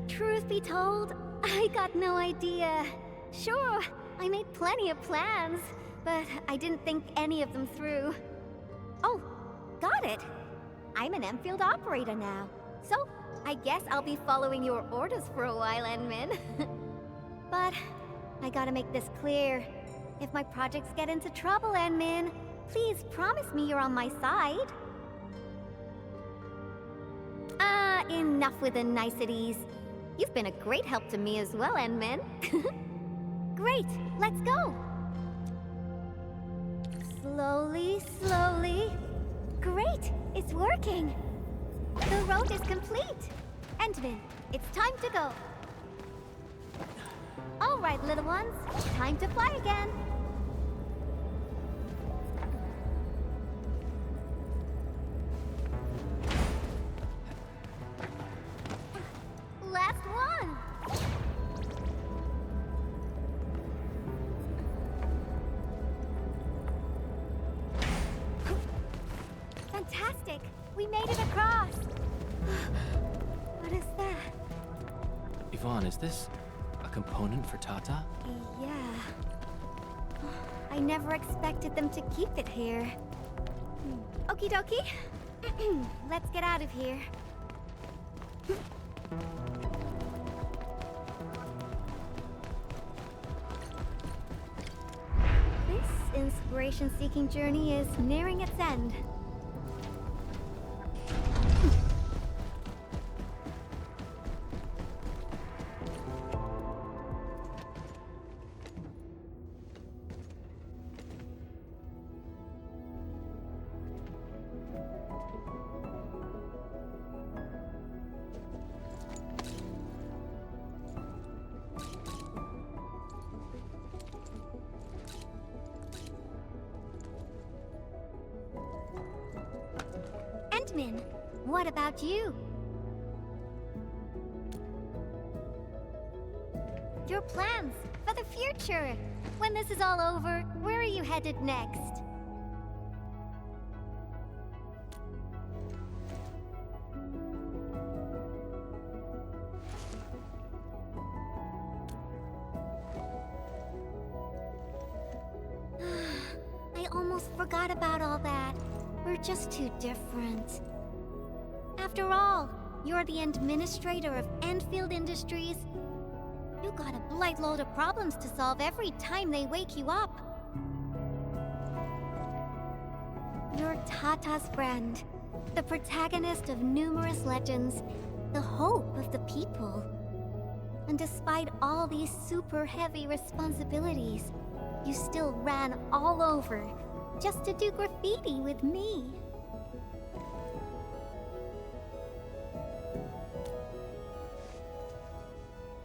Truth be told, I got no idea. Sure, I made plenty of plans, but I didn't think any of them through. Oh, got it. I'm an Enfield operator now, so I guess I'll be following your orders for a while, Enmin. But I gotta make this clear. If my projects get into trouble, Enmin, please promise me you're on my side. Enough with the niceties. You've been a great help to me as well, Enmin. Great, let's go. Slowly, slowly. Great, it's working. The road is complete. Endman, it's time to go. All right, little ones, time to fly again. Last one. Fantastic! We made it across! What is that? Yvonne, is this a component for Tata? Yeah. I never expected them to keep it here. Okie dokie. Let's get out of here. This inspiration-seeking journey is nearing its end. Endman. What about you? Your plans for the future. When this is all over, where are you headed next? I almost forgot about all that. We're just too different. After all, you're the administrator of Endfield Industries. You got a blight load of problems to solve every time they wake you up. You're Tata's friend, the protagonist of numerous legends, the hope of the people. And despite all these super heavy responsibilities, you still ran all over just to do graffiti with me.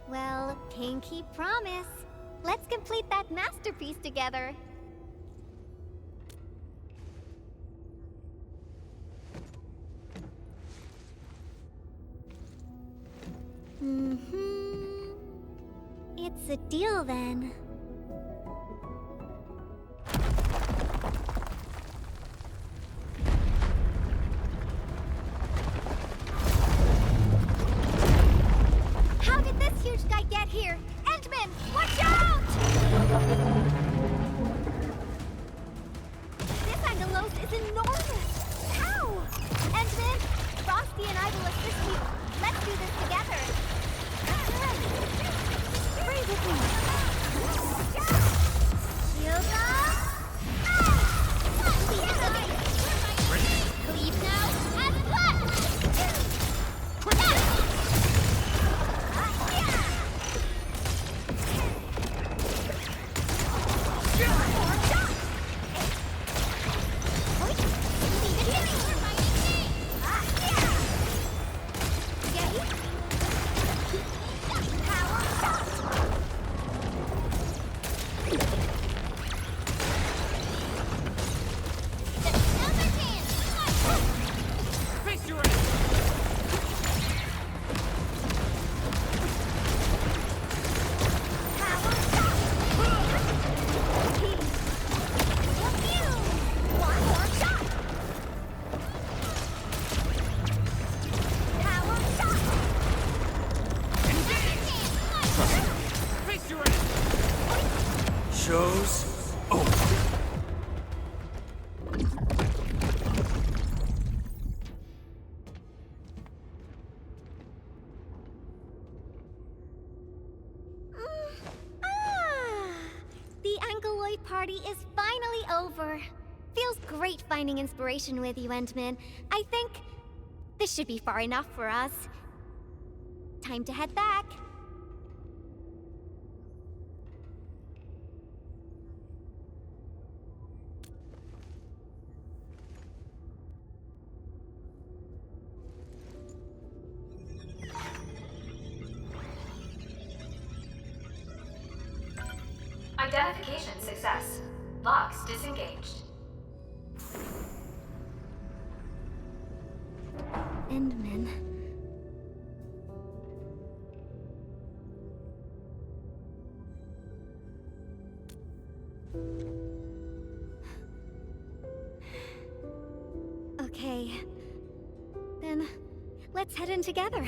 Well, pinky promise. Let's complete that masterpiece together. It's a deal then. How did this huge guy get here? Endman, watch out! This Angelos is enormous! How? Endman, Frosty and I will assist you. Let's do this together. Breathe with me. Shield up! Leave now and what? Show's over. The Angeloid party is finally over. Feels great finding inspiration with you, Endman. I think this should be far enough for us. Time to head back. Identification success. Locks disengaged. Endman. Okay. Then, let's head in together.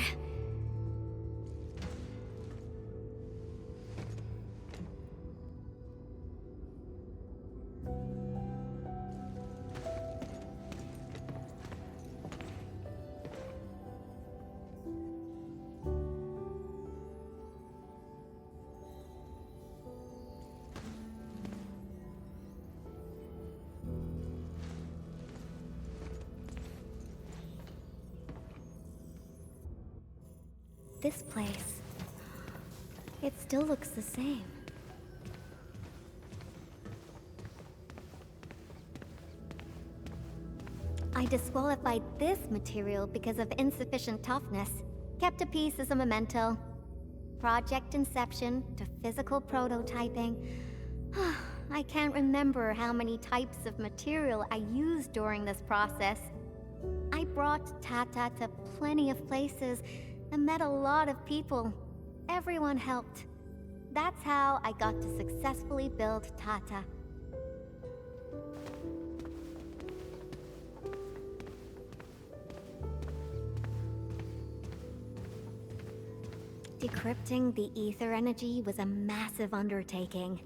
This place, it still looks the same. I disqualified this material because of insufficient toughness. Kept a piece as a memento. Project inception to physical prototyping. I can't remember how many types of material I used during this process. I brought Tata to plenty of places and met a lot of people. Everyone helped. That's how I got to successfully build Tata. Decrypting the ether energy was a massive undertaking.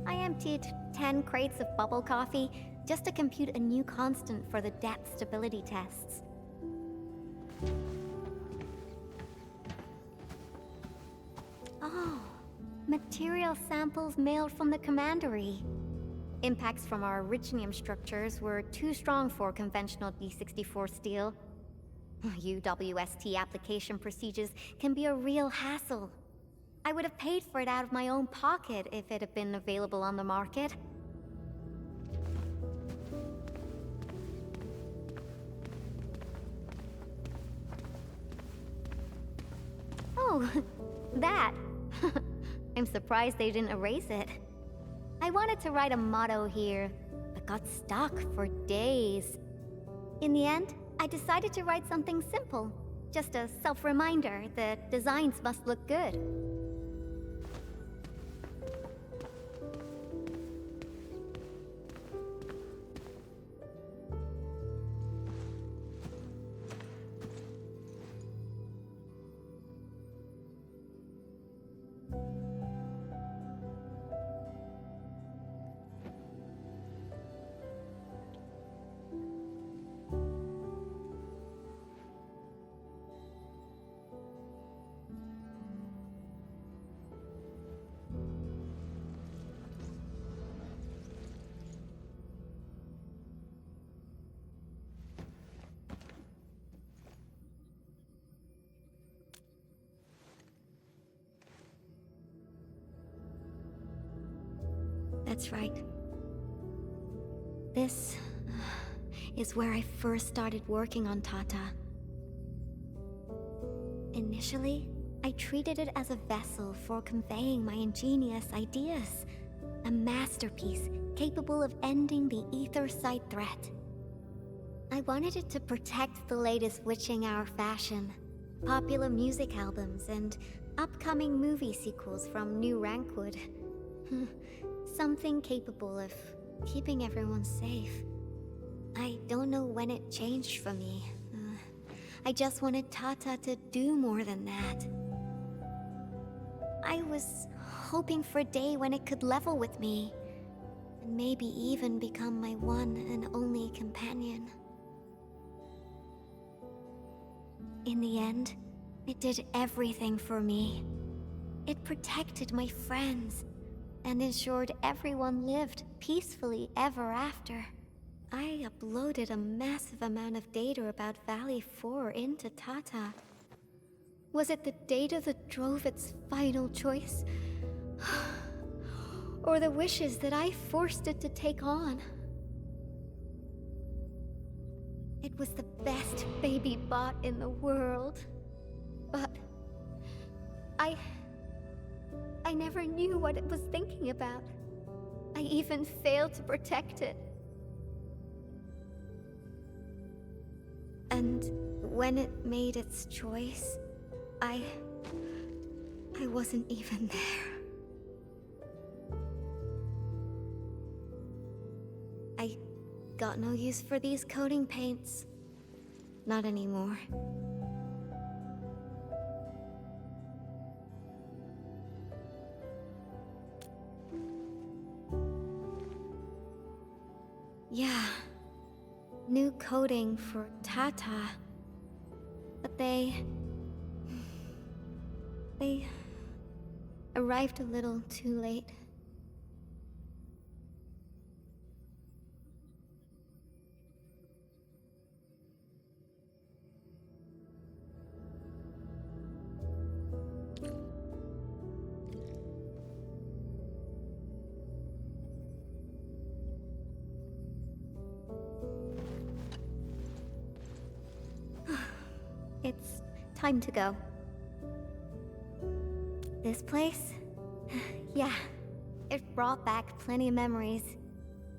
I emptied 10 crates of bubble coffee just to compute a new constant for the depth stability tests. Oh, material samples mailed from the commandery. Impacts from our Richinium structures were too strong for conventional D64 steel. UWST application procedures can be a real hassle. I would have paid for it out of my own pocket if it had been available on the market. Oh, that. I'm surprised they didn't erase it. I wanted to write a motto here, but got stuck for days. In the end, I decided to write something simple. Just a self-reminder that designs must look good. That's right. This is where I first started working on Tata. Initially, I treated it as a vessel for conveying my ingenious ideas. A masterpiece capable of ending the ether side threat. I wanted it to protect the latest witching hour fashion, popular music albums, and upcoming movie sequels from New Rankwood. Something capable of keeping everyone safe. I don't know when it changed for me. I just wanted Tata to do more than that. I was hoping for a day when it could level with me, and maybe even become my one and only companion. In the end, it did everything for me. It protected my friends, and ensured everyone lived peacefully ever after. I uploaded a massive amount of data about Valley 4 into Tata. Was it the data that drove its final choice? Or the wishes that I forced it to take on? It was the best baby bot in the world. But I never knew what it was thinking about. I even failed to protect it. And when it made its choice, I wasn't even there. I got no use for these coating paints. Not anymore. Yeah, new coating for Tata. But they arrived a little too late. It's time to go. This place? Yeah, it brought back plenty of memories.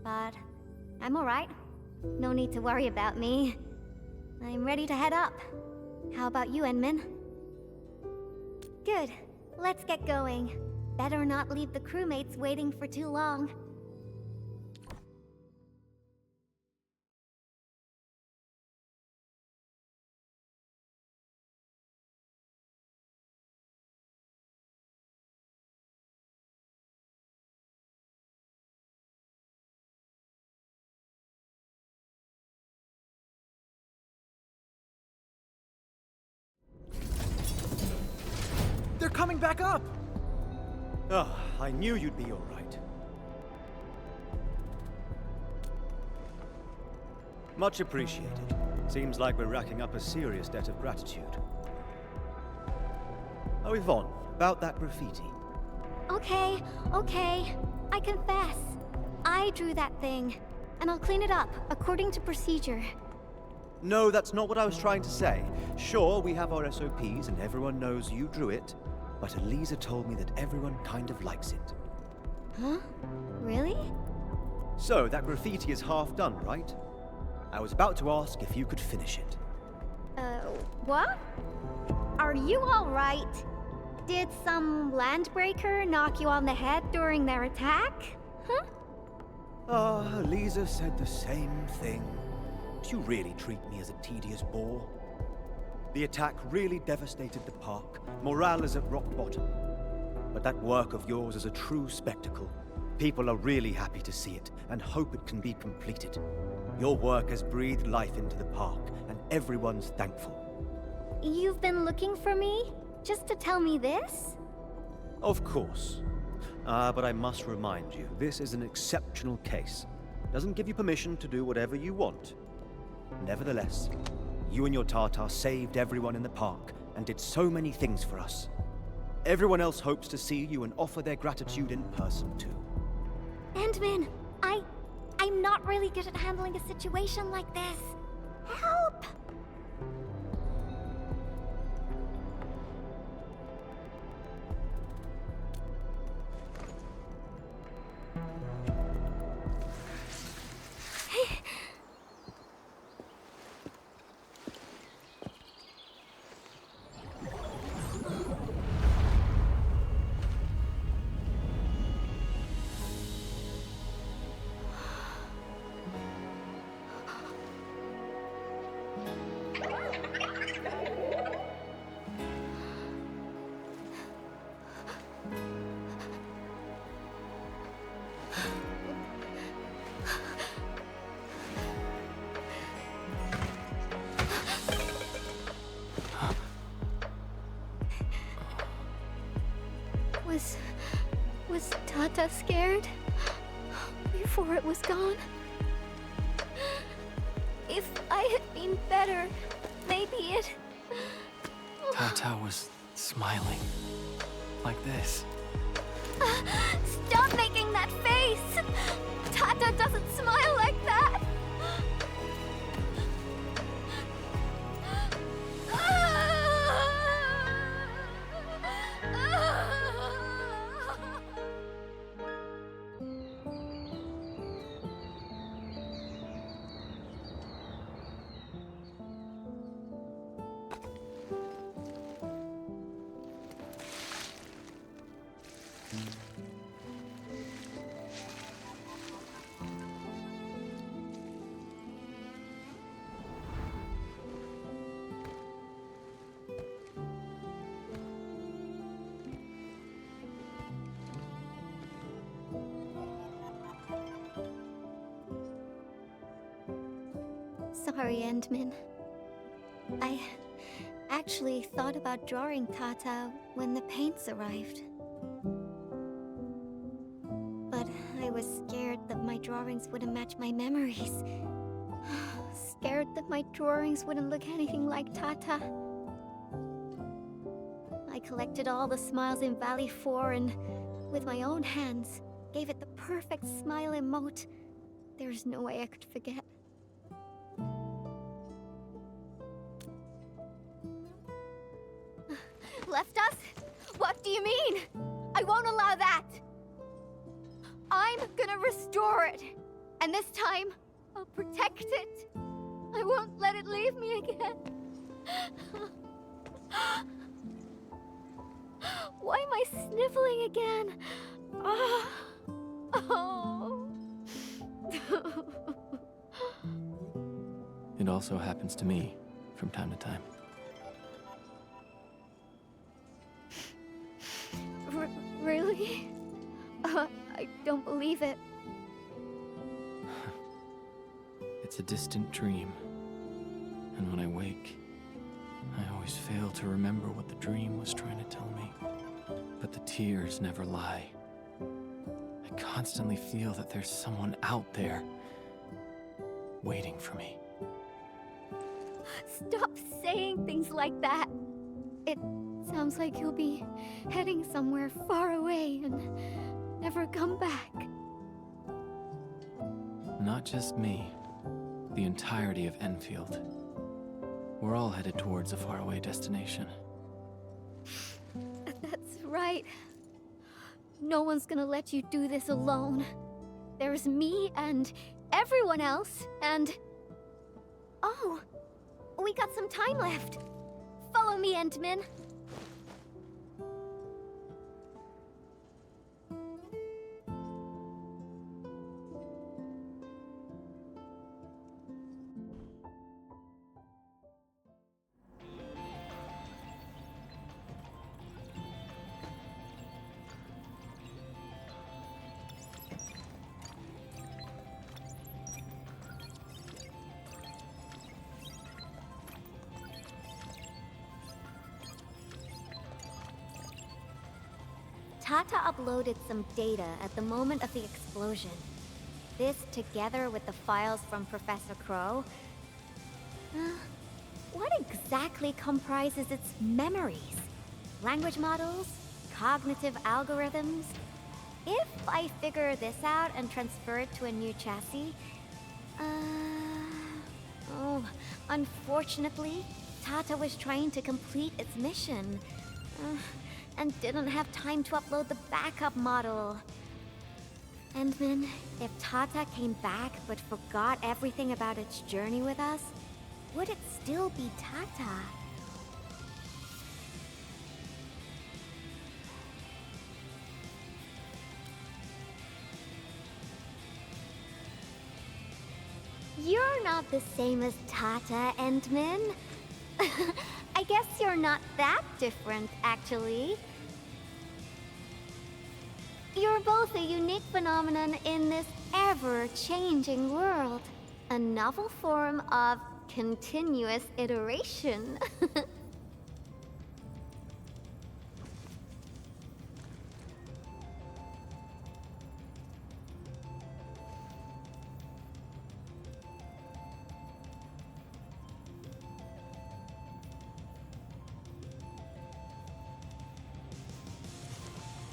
But I'm alright. No need to worry about me. I'm ready to head up. How about you, Enman? Good. Let's get going. Better not leave the crewmates waiting for too long. They're coming back up! Ah, I knew you'd be all right. Much appreciated. Seems like we're racking up a serious debt of gratitude. Oh, Yvonne, about that graffiti. Okay. I confess. I drew that thing, and I'll clean it up according to procedure. No, that's not what I was trying to say. Sure, we have our SOPs and everyone knows you drew it, but Elisa told me that everyone kind of likes it. Huh? Really? So, that graffiti is half done, right? I was about to ask if you could finish it. What? Are you all right? Did some landbreaker knock you on the head during their attack? Huh? Elisa said the same thing. Do you really treat me as a tedious bore? The attack really devastated the park. Morale is at rock bottom. But that work of yours is a true spectacle. People are really happy to see it and hope it can be completed. Your work has breathed life into the park, and everyone's thankful. You've been looking for me? Just to tell me this? Of course. But I must remind you, this is an exceptional case. Doesn't give you permission to do whatever you want. Nevertheless, you and your Tartar saved everyone in the park and did so many things for us. Everyone else hopes to see you and offer their gratitude in person too. Endman, I'm not really good at handling a situation like this. Help! Was Tata scared? Before it was gone? If I had been better, maybe it... Tata was smiling. Like this. Stop making that face! Tata doesn't smile like that! Sorry, Endman. I actually thought about drawing Tata when the paints arrived. But I was scared that my drawings wouldn't match my memories. Scared that my drawings wouldn't look anything like Tata. I collected all the smiles in Valley 4 and, with my own hands, gave it the perfect smile emote. There's no way I could forget. Left us? What do you mean? I won't allow that! I'm gonna restore it! And this time, I'll protect it! I won't let it leave leave me again. Why am I sniffling again? Oh. It also happens to me from time to time. Really? I don't believe it. It's a distant dream. And when I wake, I always fail to remember what the dream was trying to tell me. But the tears never lie. I constantly feel that there's someone out there waiting for me. Stop saying things like that. It sounds like you'll be heading somewhere far away and never come back. Not just me. The entirety of Enfield. We're all headed towards a faraway destination. That's right. No one's gonna let you do this alone. There's me and everyone else, and... Oh, we got some time left. Follow me, Endman. Tata uploaded some data at the moment of the explosion. This, together with the files from Professor Crow... what exactly comprises its memories? Language models? Cognitive algorithms? If I figure this out and transfer it to a new chassis... Oh, unfortunately, Tata was trying to complete its mission. And didn't have time to upload the backup model. Endman, if Tata came back but forgot everything about its journey with us, would it still be Tata? You're not the same as Tata, Endman. I guess you're not that different, actually. You're both a unique phenomenon in this ever-changing world. A novel form of continuous iteration.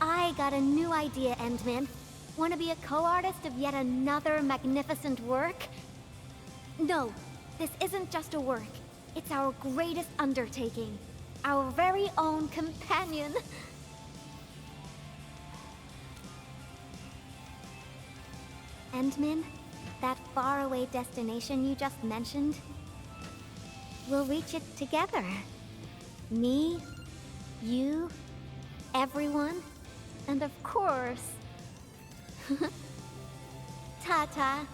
I got a new idea, Endman. Want to be a co-artist of yet another magnificent work? No, this isn't just a work. It's our greatest undertaking. Our very own companion. Endman, that faraway destination you just mentioned, we'll reach it together. Me, you, everyone. And of course, Tata.